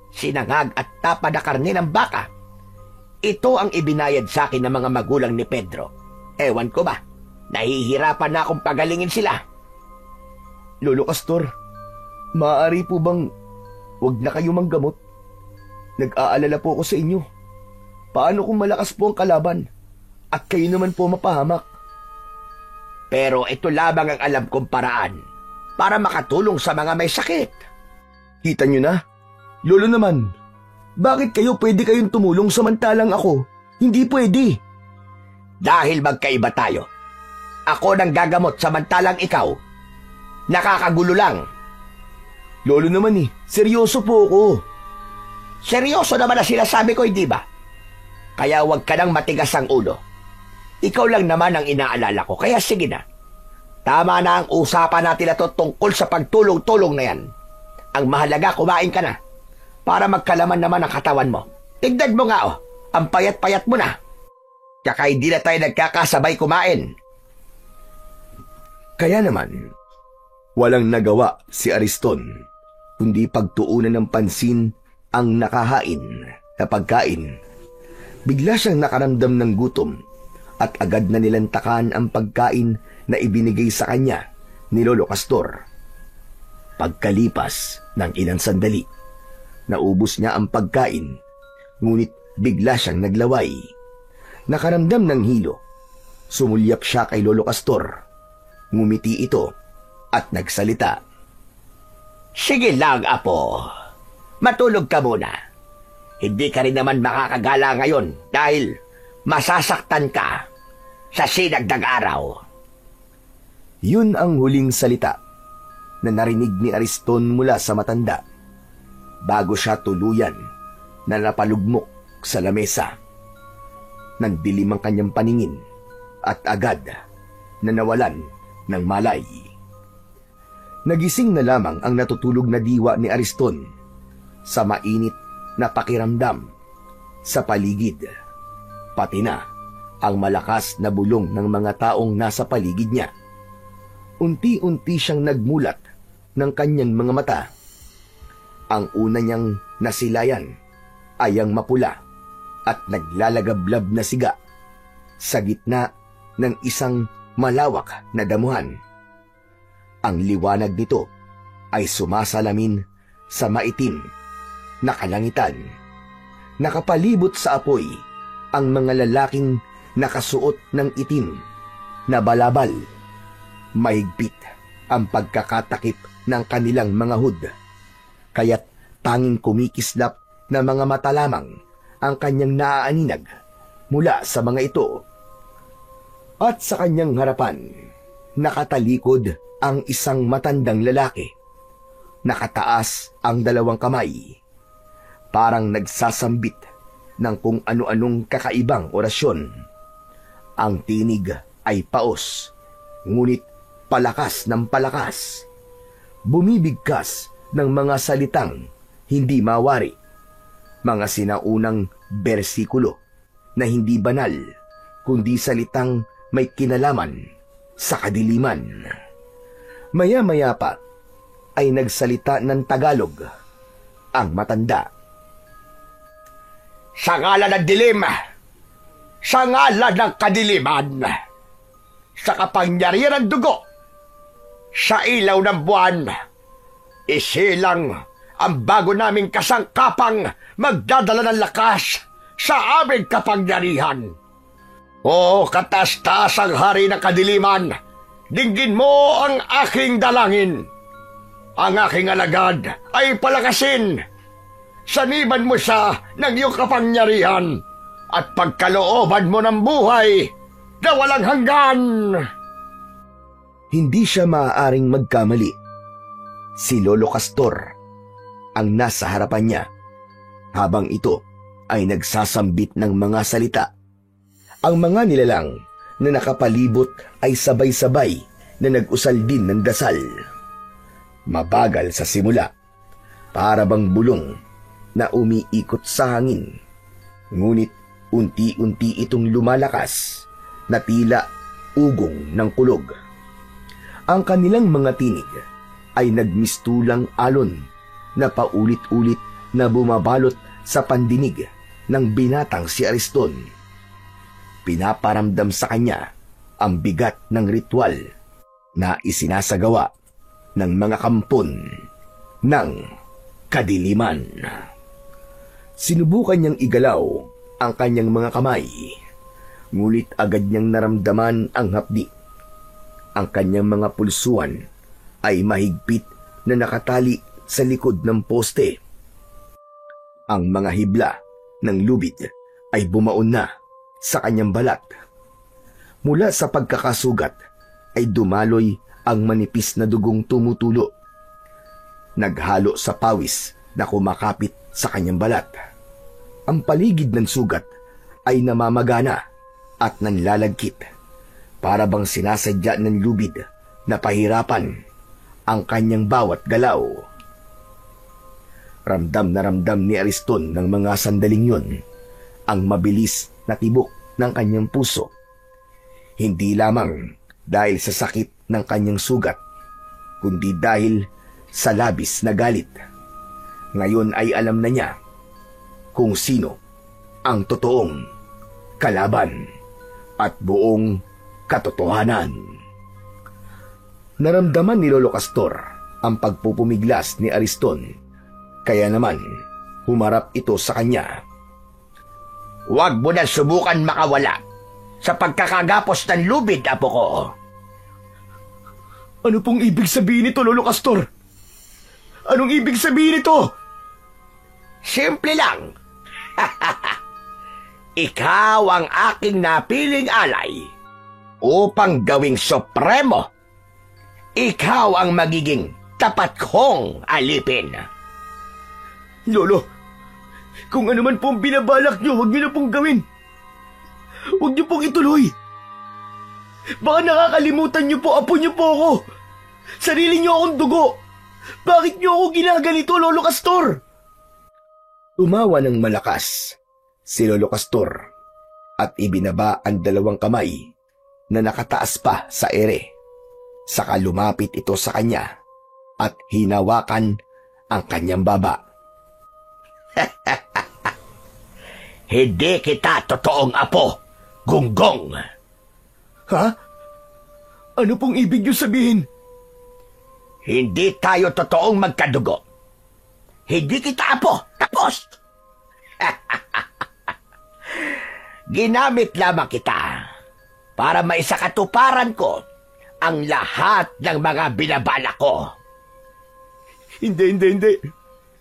Sinangag at tapa na karne ng baka. Ito ang ibinayad sa akin ng mga magulang ni Pedro. Ewan ko ba, nahihirapan na akong pagalingin sila. Lolo Castor, maaari po bang huwag na kayo manggamot? Nag-aalala po ako sa inyo. Paano kung malakas po ang kalaban at kayo naman po mapahamak? Pero ito lamang ang alam kong paraan para makatulong sa mga may sakit. Kita nyo na? Lolo naman, bakit pwede kayong tumulong samantalang ako? Hindi pwede. Dahil magkaiba tayo. Ako nang gagamot samantalang ikaw. Nakakagulo lang. Lolo naman seryoso po ako. Seryoso naman na sinasabi ko, hindi ba? Kaya huwag ka nang matigas ang ulo. Ikaw lang naman ang inaalala ko, kaya sige na. Tama na ang usapan natin na to tungkol sa pagtulong-tulong na yan. Ang mahalaga, kumain ka na. Para magkalaman naman ang katawan mo. Tignan mo nga ang payat-payat mo na. Kaya hindi na tayo nagkakasabay kumain. Kaya naman, walang nagawa si Ariston, kundi pagtuunan ng pansin ang nakahain na pagkain. Bigla siyang nakaramdam ng gutom at agad na nilantakan ang pagkain na ibinigay sa kanya ni Lolo Castor. Pagkalipas ng ilang sandali, naubos niya ang pagkain, ngunit bigla siyang naglaway. Nakaramdam ng hilo. Sumulyap siya kay Lolo Castor. Ngumiti ito at nagsalita. Sige lang, Apo. Matulog ka muna. Hindi ka rin naman makakagala ngayon dahil masasaktan ka sa sinagdag araw. Yun ang huling salita na narinig ni Ariston mula sa matanda bago siya tuluyan na napalugmok sa lamesa. Nagdilim ang kanyang paningin at agad na nawalan ng malay. Nagising na lamang ang natutulog na diwa ni Ariston sa mainit na pakiramdam sa paligid, pati na ang malakas na bulong ng mga taong nasa paligid niya. Unti-unti siyang nagmulat ng kanyang mga mata. Ang una niyang nasilayan ay ang mapula at naglalagablab na siga sa gitna ng isang malawak na damuhan. Ang liwanag nito ay sumasalamin sa maitim na kalangitan. Nakapalibot sa apoy ang mga lalaking nakasuot ng itim na balabal. Mahigpit ang pagkakatakip ng kanilang mga hood, kaya't tanging kumikislap na mga mata lamang ang kanyang naaaninag mula sa mga ito. At sa kanyang harapan, nakatalikod ang isang matandang lalaki. Nakataas ang dalawang kamay, parang nagsasambit ng kung ano-anong kakaibang orasyon. Ang tinig ay paos, ngunit palakas ng palakas. Bumibigkas ng mga salitang hindi mawari, mga sinaunang bersikulo na hindi banal, kundi salitang may kinalaman sa kadiliman. Maya-maya pa ay nagsalita ng Tagalog ang matanda. Sa ngalan ng dilim, sa ngalan ng kadiliman, sa kapangyarihan ng dugo, sa ilaw ng buwan, isilang ang bago naming kasangkapang magdadala ng lakas sa aming kapangyarihan. O katastasang hari ng kadiliman, dinggin mo ang aking dalangin. Ang aking alagad ay palakasin. Saniban mo siya ng iyong kapangyarihan at pagkalooban mo ng buhay na walang hanggan. Hindi siya maaaring magkamali Si Lolo Castor ang nasa harapan niya habang ito ay nagsasambit ng mga salita. Ang mga nilalang na nakapalibot ay sabay-sabay na nag-usal din ng dasal. Mabagal sa simula, para bang bulong na umiikot sa hangin. Ngunit unti-unti itong lumalakas na tila ugong ng kulog. Ang kanilang mga tinig ay nagmistulang alon na paulit-ulit na bumabalot sa pandinig ng binatang si Ariston. Pinaparamdam sa kanya ang bigat ng ritual na isinasagawa ng mga kampon ng kadiliman. Sinubukan niyang igalaw ang kanyang mga kamay, ngulit agad niyang naramdaman ang hapdi. Ang kanyang mga pulsuan ay mahigpit na nakatali sa likod ng poste. Ang mga hibla ng lubid ay bumaon na sa kanyang balat. Mula sa pagkakasugat ay dumaloy ang manipis na dugong tumutulo, naghalo sa pawis na kumakapit sa kanyang balat. Ang paligid ng sugat ay namamagana at nanlalagkit, para bang sinasadya ng lubid na pahirapan ang kanyang bawat galaw. Ramdam na ramdam ni Ariston ng mga sandaling yun ang mabilis na tibok ng kanyang puso. Hindi lamang dahil sa sakit ng kanyang sugat, kundi dahil sa labis na galit. Ngayon ay alam na niya kung sino ang totoong kalaban at buong katotohanan. Naramdaman ni Lolo Castor ang pagpupumiglas ni Ariston, kaya naman humarap ito sa kanya. Huwag mo na subukan makawala sa pagkakagapos ng lubid, apo ko. Ano pong ibig sabihin nito, Lolo Castor? Anong ibig sabihin nito? Simple lang. Ikaw ang aking napiling alay upang gawing supremo. Ikaw ang magiging tapat kong alipin. Lolo, kung ano man pong binabalak niyo, huwag niyo na pong gawin. Huwag niyo pong ituloy. Baka nakakalimutan niyo po, apo niyo po ako. Sarili niyo akong dugo. Bakit niyo ako ginaganito, Lolo Castor? Tumawa ng malakas si Lolo Castor at ibinaba ang dalawang kamay na nakataas pa sa ere. Saka lumapit ito sa kanya at hinawakan ang kanyang baba. Hindi kita totoong apo, Gunggong. Ha? Ano pong ibig niyo sabihin? Hindi tayo totoong magkadugo. Hindi kita apo, tapos. Ginamit lamang kita para maisakatuparan ko ang lahat ng mga binabala ko. Hindi.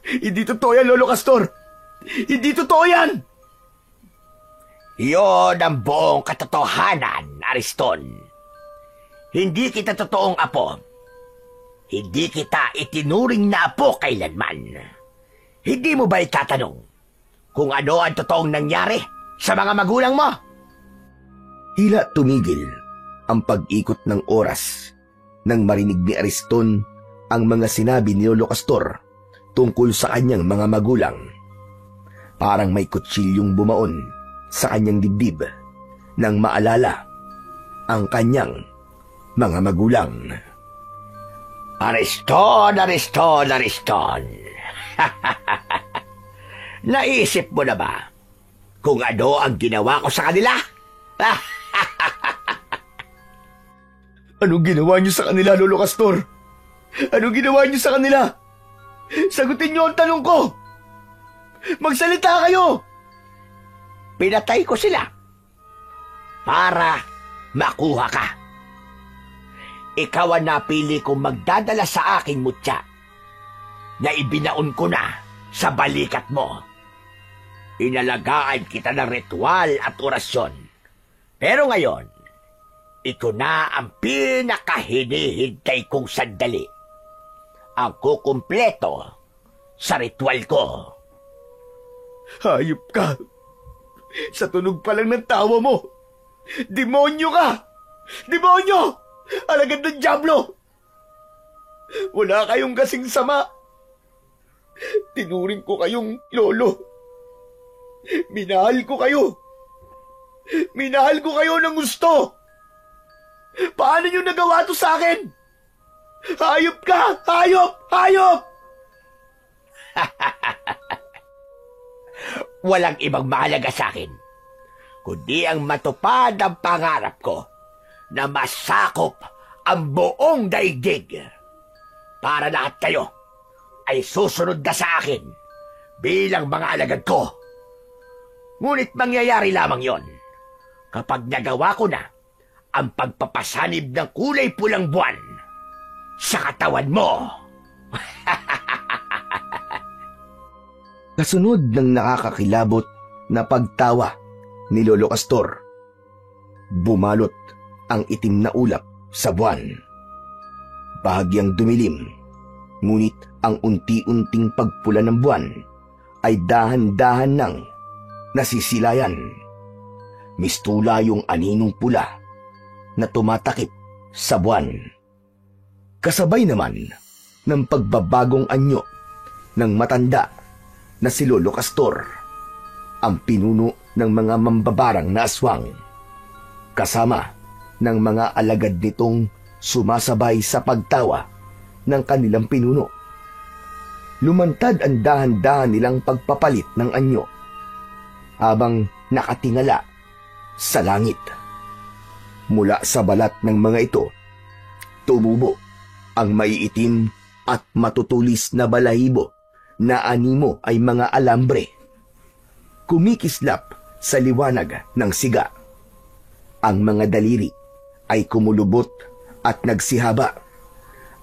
Hindi totoo yan, Lolo Castor. Hindi totoo yan. Iyon ang buong katotohanan, Ariston. Hindi kita totoong apo. Hindi kita itinuring na apo kailanman. Hindi mo ba itatanong kung ano ang totoong nangyari sa mga magulang mo? Tila tumigil ang pag-ikot ng oras nang marinig ni Ariston ang mga sinabi ni Lolo Castor tungkol sa kanyang mga magulang. Parang may kutsilyong bumaon sa kanyang dibdib nang maalala ang kanyang mga magulang. Ariston! Naisip mo na ba kung ano ang ginawa ko sa kanila? Anong ginawa niyo sa kanila, Lolo Castor? Anong ginawa niyo sa kanila? Sagutin niyo ang tanong ko! Magsalita kayo! Pinatay ko sila para makuha ka. Ikaw ang napili kong magdadala sa aking mutya na ibinaon ko na sa balikat mo. Inalagaan kita ng ritual at orasyon. Pero ngayon, ito na ang pinakahinihintay kong sandali. Ako kumpleto sa ritual ko. Hayop ka! Sa tunog pa lang ng tawa mo, demonyo ka! Demonyo! Alagad ng dyablo! Wala kayong kasing sama. Tinuring ko kayong lolo. Minahal ko kayo. Minahal ko kayo ng gusto. Paano nyo nagawa to sa akin? Hayop ka! Hayop! Hayop! Walang ibang mahalaga sa akin, kundi ang matupad ang pangarap ko na masakop ang buong daigdig. Para lahat kayo ay susunod na sa akin bilang mga alagad ko. Ngunit mangyayari lamang yon kapag nagawa ko na ang pagpapasanib ng kulay pulang buwan sa katawan mo. Kasunod ng nakakakilabot na pagtawa ni Lolo Castor, bumalot ang itim na ulap sa buwan. Bahagyang dumilim, ngunit ang unti-unting pagpula ng buwan ay dahan-dahan nang nasisilayan. Mistula yung aninong pula na tumatakip sa buwan. Kasabay naman ng pagbabagong anyo ng matanda na si Lolo Castor, ang pinuno ng mga mambabarang na aswang, kasama ng mga alagad nitong sumasabay sa pagtawa ng kanilang pinuno. Lumantad ang dahan-dahan nilang pagpapalit ng anyo habang nakatingala sa langit. Mula sa balat ng mga ito, tumubo ang maiitim at matutulis na balahibo na animo ay mga alambre. Kumikislap sa liwanag ng siga. Ang mga daliri ay kumulubot at nagsihaba.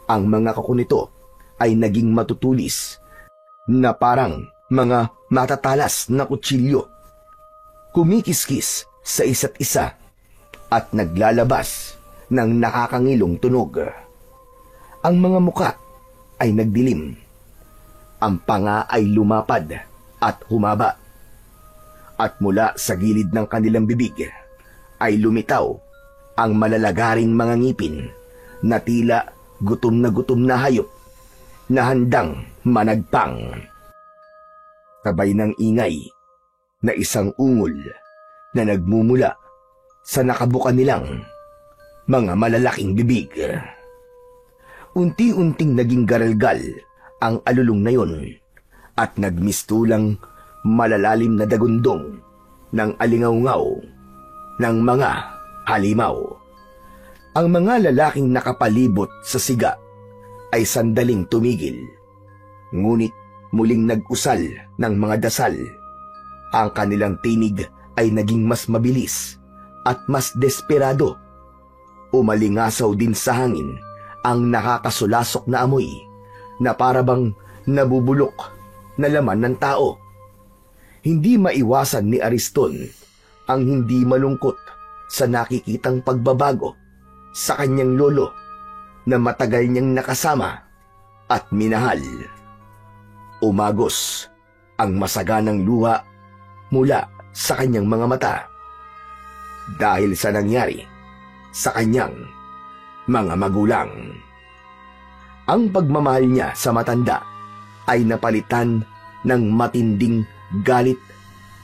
Ang mga kuko nito ay naging matutulis na parang mga matatalas na kutsilyo. Kumikiskis sa isa't isa at naglalabas ng nakakangilong tunog. Ang mga muka ay nagdilim. Ang panga ay lumapad at humaba. At mula sa gilid ng kanilang bibig ay lumitaw ang malalagaring mga ngipin na tila gutom na hayop na handang managpang. Sabay ng ingay na isang ungol na nagmumula sa nakabuka nilang mga malalaking bibig. Unti-unting naging garalgal ang alulong na yon at nagmistulang malalalim na dagundong ng alingaw-ngaw ng mga halimaw. Ang mga lalaking nakapalibot sa siga ay sandaling tumigil, ngunit muling nag-usal ng mga dasal. Ang kanilang tinig ay naging mas mabilis at mas desperado. Umalingasaw din sa hangin ang nakakasulasok na amoy na parabang nabubulok na laman ng tao. Hindi maiwasan ni Ariston ang hindi malungkot sa nakikitang pagbabago sa kanyang lolo na matagal niyang nakasama at minahal. Umagos ang masaganang luha mula sa kanyang mga mata dahil sa nangyari sa kanyang mga magulang. Ang pagmamahal niya sa matanda ay napalitan ng matinding galit,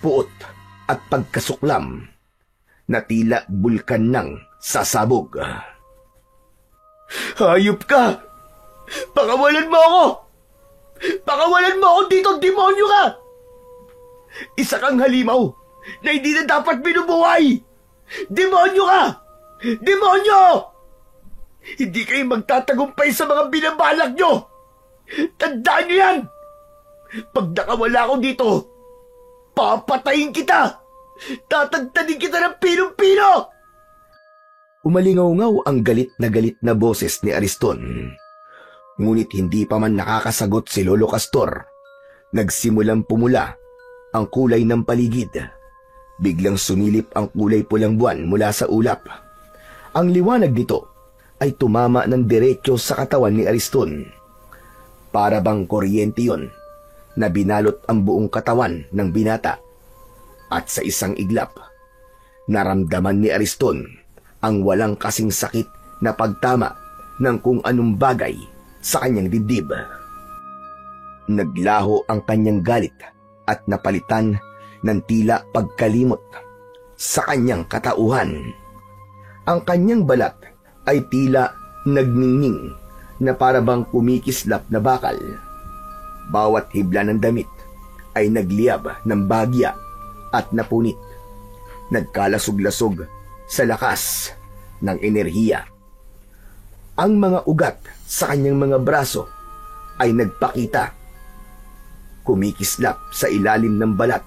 puot at pagkasuklam na tila bulkan ng sasabog. Hayop ka! Pakawalan mo ako! Pakawalan mo ako dito, demonyo ka! Isa kang halimaw na hindi na dapat binubuhay! Demonyo ka! Demonyo! Hindi kayo magtatagumpay sa mga binabalak nyo! Tandaan nyo yan! Pag nakawala ako dito, papatayin kita! Tatagtanin kita ng pinong-pino! Umalingaw-ngaw ang galit na boses ni Ariston. Ngunit hindi pa man nakakasagot si Lolo Castor. Nagsimulang pumula ang kulay ng paligid. Biglang sumilip ang kulay pulang buwan mula sa ulap. Ang liwanag nito ay tumama ng diretso sa katawan ni Ariston. Para bang kuryente yon na binalot ang buong katawan ng binata. At sa isang iglap, naramdaman ni Ariston ang walang kasing sakit na pagtama ng kung anong bagay sa kanyang dibdib. Naglaho ang kanyang galit at napalitan ng tila pagkalimot sa kanyang katauhan. Ang kanyang balat ay tila nagningning na para bang kumikislap na bakal. Bawat hibla ng damit ay nagliyab ng bagya at napunit. Nagkalasog-lasog sa lakas ng enerhiya. Ang mga ugat sa kanyang mga braso ay nagpakita. Kumikislap sa ilalim ng balat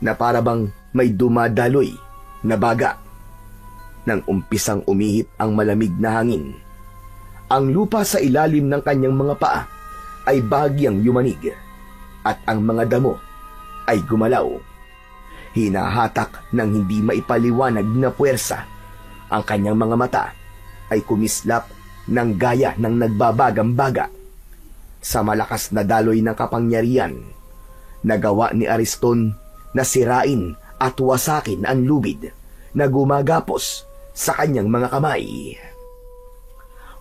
na para bang may dumadaloy na baga. Nang umpisang umihip ang malamig na hangin, ang lupa sa ilalim ng kanyang mga paa ay bahagyang yumanig at ang mga damo ay gumalaw. Hinahatak ng hindi maipaliwanag na puwersa. Ang kanyang mga mata ay kumislap ng gaya ng nagbabagang baga. Sa malakas na daloy ng kapangyarihan, nagawa ni Ariston na sirain at wasakin ang lubid na gumagapos sa kanyang mga kamay.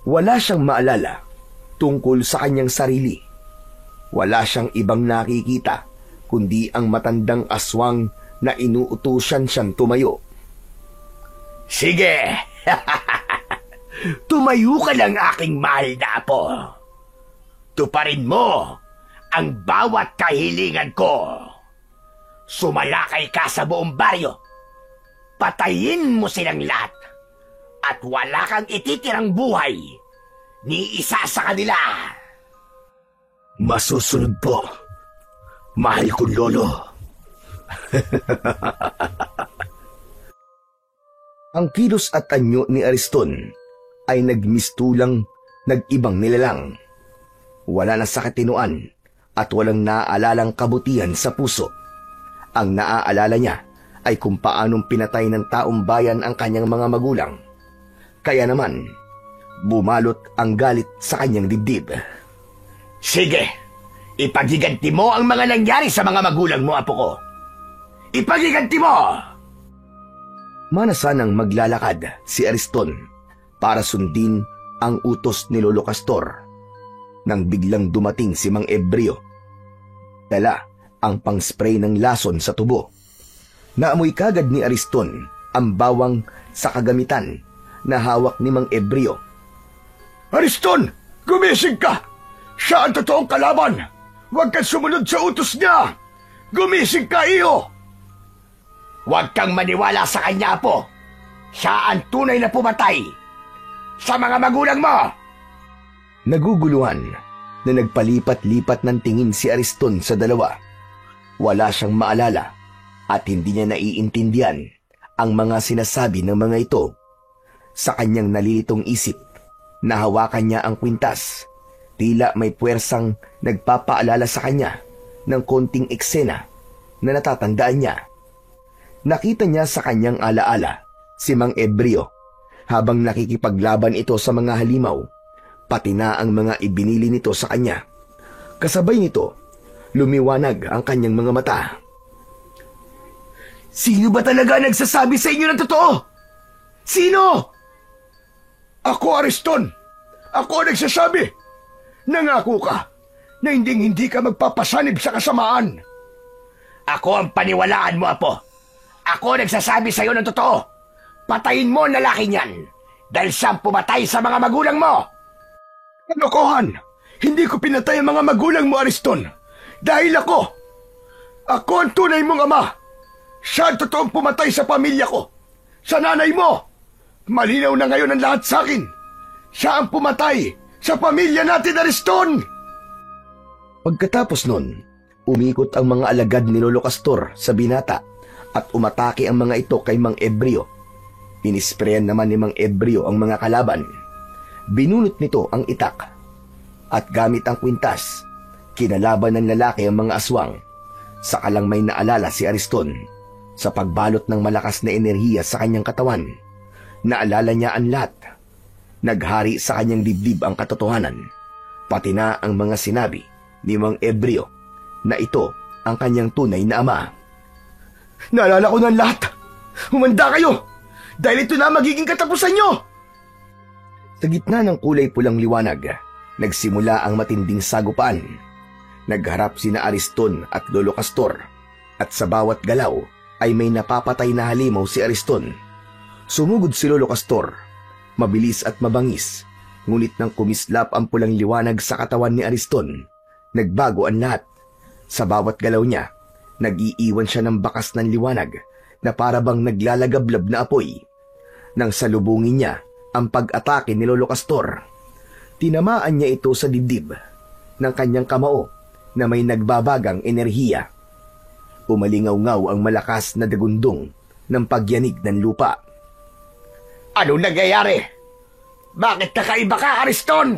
Wala siyang maalala tungkol sa kanyang sarili. Wala siyang ibang nakikita kundi ang matandang aswang na inuutusan siyang tumayo. Sige! Tumayo ka lang, aking mahal na apo. Tuparin mo ang bawat kahilingan ko. Sumalakay ka sa buong baryo. Patayin mo silang lahat. At wala kang ititirang buhay ni isa sa kanila. Masusunod po, mahal kong lolo. Ang kilos at anyo ni Ariston ay nagmistulang nag-ibang nilalang. Wala na sa katinuan at walang naaalalang kabutihan sa puso. Ang naaalala niya ay kung paanong pinatay ng taong bayan ang kanyang mga magulang. Kaya naman, bumalot ang galit sa kanyang dibdib. Sige, ipagiganti mo ang mga nangyari sa mga magulang mo, apo ko. Ipagiganti mo! Manasanang maglalakad si Ariston para sundin ang utos ni Lolo Castor nang biglang dumating si Mang Ebreo. Dala ang pang-spray ng lason sa tubo. Naamoy kagad ni Ariston ang bawang sa kagamitan na hawak ni Mang Ebreo. Ariston, gumising ka! Siya ang totoong kalaban! Huwag kang sumunod sa utos niya! Gumising ka, iyo! Huwag kang maniwala sa kanya, apo. Siya ang tunay na pumatay sa mga magulang mo. Naguguluhan na nagpalipat-lipat ng tingin si Ariston sa dalawa. Wala siyang maalala at hindi niya naiintindihan ang mga sinasabi ng mga ito. Sa kanyang nalilitong isip, nahawakan niya ang kwintas. Tila may puwersang nagpapaalala sa kanya ng konting eksena na natatandaan niya. Nakita niya sa kanyang alaala si Mang Ebreo habang nakikipaglaban ito sa mga halimaw, pati na ang mga ibinili nito sa kanya. Kasabay nito, lumiwanag ang kanyang mga mata. Sino ba talaga nagsasabi sa inyo ng totoo? Sino? Ako, Ariston! Ako ang nagsasabi! Nangako ka na hindi ka magpapasanib sa kasamaan! Ako ang paniwalaan mo, apo. Ako nagsasabi sa iyo ng totoo. Patayin mo ang lalaki niyan dahil siyang pumatay sa mga magulang mo. Kalokohan! Hindi ko pinatay ang mga magulang mo, Ariston. Dahil ako ang tunay mong ama. Siya ang totoong pumatay sa pamilya ko. Sa nanay mo. Malinaw na ngayon ang lahat sa akin. Siya ang pumatay sa pamilya natin, Ariston! Pagkatapos nun, umikot ang mga alagad ni Lolo Castor sa binata at umatake ang mga ito kay Mang Ebreo. Pinisprayan naman ni Mang Ebreo ang mga kalaban. Binunot nito ang itak at gamit ang kwintas, kinalaban ng lalaki ang mga aswang. Saka lang may naalala si Ariston sa pagbalot ng malakas na enerhiya sa kanyang katawan. Naalala niya ang lahat. Naghari sa kanyang dibdib ang katotohanan. pati na ang mga sinabi ni Mang Ebreo na ito ang kanyang tunay na ama. Naalala ko ng lahat. Humanda kayo! Dahil ito na magiging katapusan nyo! Sa gitna ng kulay pulang liwanag, nagsimula ang matinding sagupaan. Nagharap sina Ariston at Lolo Castor, at sa bawat galaw ay may napapatay na halimaw si Ariston. Sumugod si Lolo Castor, mabilis at mabangis, ngunit nang kumislap ang pulang liwanag sa katawan ni Ariston, nagbago ang lahat. Sa bawat galaw niya, nag-iiwan siya ng bakas ng liwanag na para bang naglalagablab na apoy. Nang salubungin niya ang pag-atake ni Lolo Castor, tinamaan niya ito sa dibdib ng kanyang kamao na may nagbabagang enerhiya. Umalingaw-ngaw ang malakas na dagundong ng pagyanig ng lupa. Ano nangyayari? Bakit kakaiba ka, Ariston?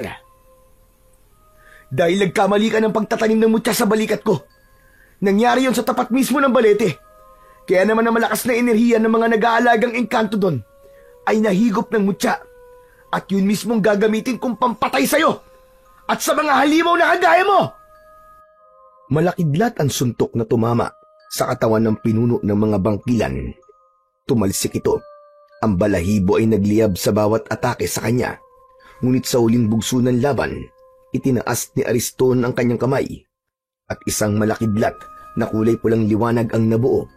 Dahil nagkamali ka ng pagtatanim ng mutya sa balikat ko. Nangyari yon sa tapat mismo ng balete. Kaya naman ang malakas na enerhiya ng mga nag-aalagang engkanto doon ay nahigop ng mutya. At yun mismong gagamitin kong pampatay sa'yo at sa mga halimaw na kagaya mo. Malakidlat ang suntok na tumama sa katawan ng pinuno ng mga bangkilan. Tumalsik ito. Ang balahibo ay nagliyab sa bawat atake sa kanya. Ngunit sa huling bugso ng laban, itinaas ni Ariston ang kanyang kamay at isang malakidlat na kulay pulang liwanag ang nabuo.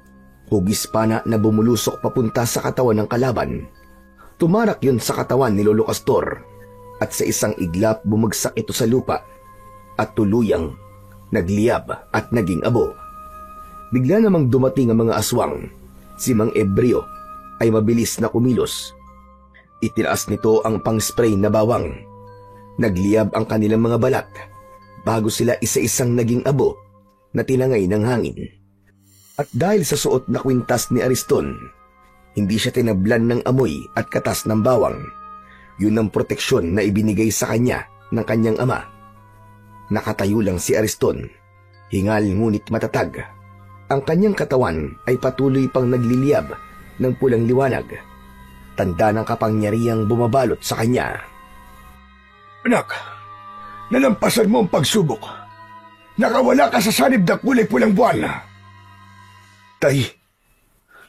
Hugis pana na bumulusok papunta sa katawan ng kalaban. Tumarak yun sa katawan ni Lolo Castor at sa isang iglap bumagsak ito sa lupa at tuluyang nagliyab at naging abo. Bigla namang dumating ang mga aswang. Si Mang Ebreo ay mabilis na kumilos. Itinaas nito ang pang-spray na bawang. Nagliyab ang kanilang mga balat bago sila isa-isang naging abo na tinangay ng hangin. At dahil sa suot na kwintas ni Ariston, hindi siya tinablan ng amoy at katas ng bawang. Yun ang proteksyon na ibinigay sa kanya ng kanyang ama. Nakatayo lang si Ariston, hingal ngunit matatag. Ang kanyang katawan ay patuloy pang nagliliyab ng pulang liwanag. Tanda ng kapangyarihang bumabalot sa kanya. Anak, nalampasan mo ang pagsubok. Nakawala ka sa sanib ng kulay pulang buwan. Tay,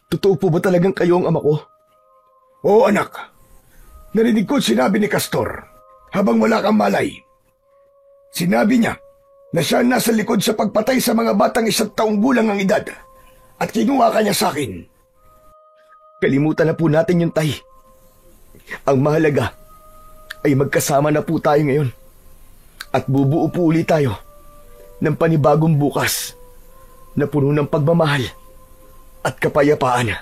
totoo po ba talagang kayo ang ama ko? Oo, anak. Narinig ko sinabi ni Castor habang wala kang malay. Sinabi niya na siya nasa likod sa pagpatay sa mga batang 1 taong gulang ang edad at kinuha ka niya sa akin. Kalimutan na po natin yung tay. Ang mahalaga ay magkasama na po tayo ngayon at bubuo po ulit tayo ng panibagong bukas na puno ng pagmamahal at kapayapaan.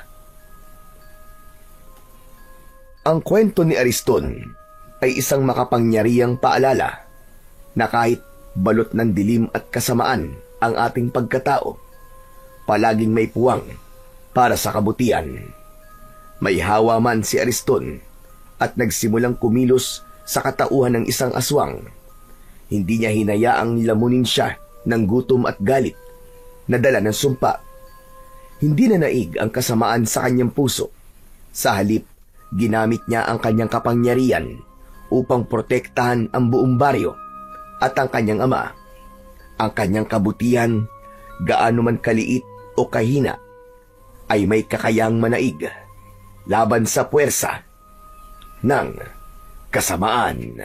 Ang kwento ni Ariston ay isang makapangyarihang paalala na kahit balot ng dilim at kasamaan ang ating pagkatao, palaging may puwang para sa kabutihan. May hawa man si Ariston at nagsimulang kumilos sa katauhan ng isang aswang. Hindi niya hinayaang nilamunin siya ng gutom at galit na dala ng sumpa. Hindi na naig ang kasamaan sa kanyang puso. Sa halip, ginamit niya ang kanyang kapangyarihan upang protektahan ang buong baryo at ang kanyang ama. Ang kanyang kabutihan, gaano man kaliit o kahina, ay may kakayang manaig laban sa puwersa ng kasamaan.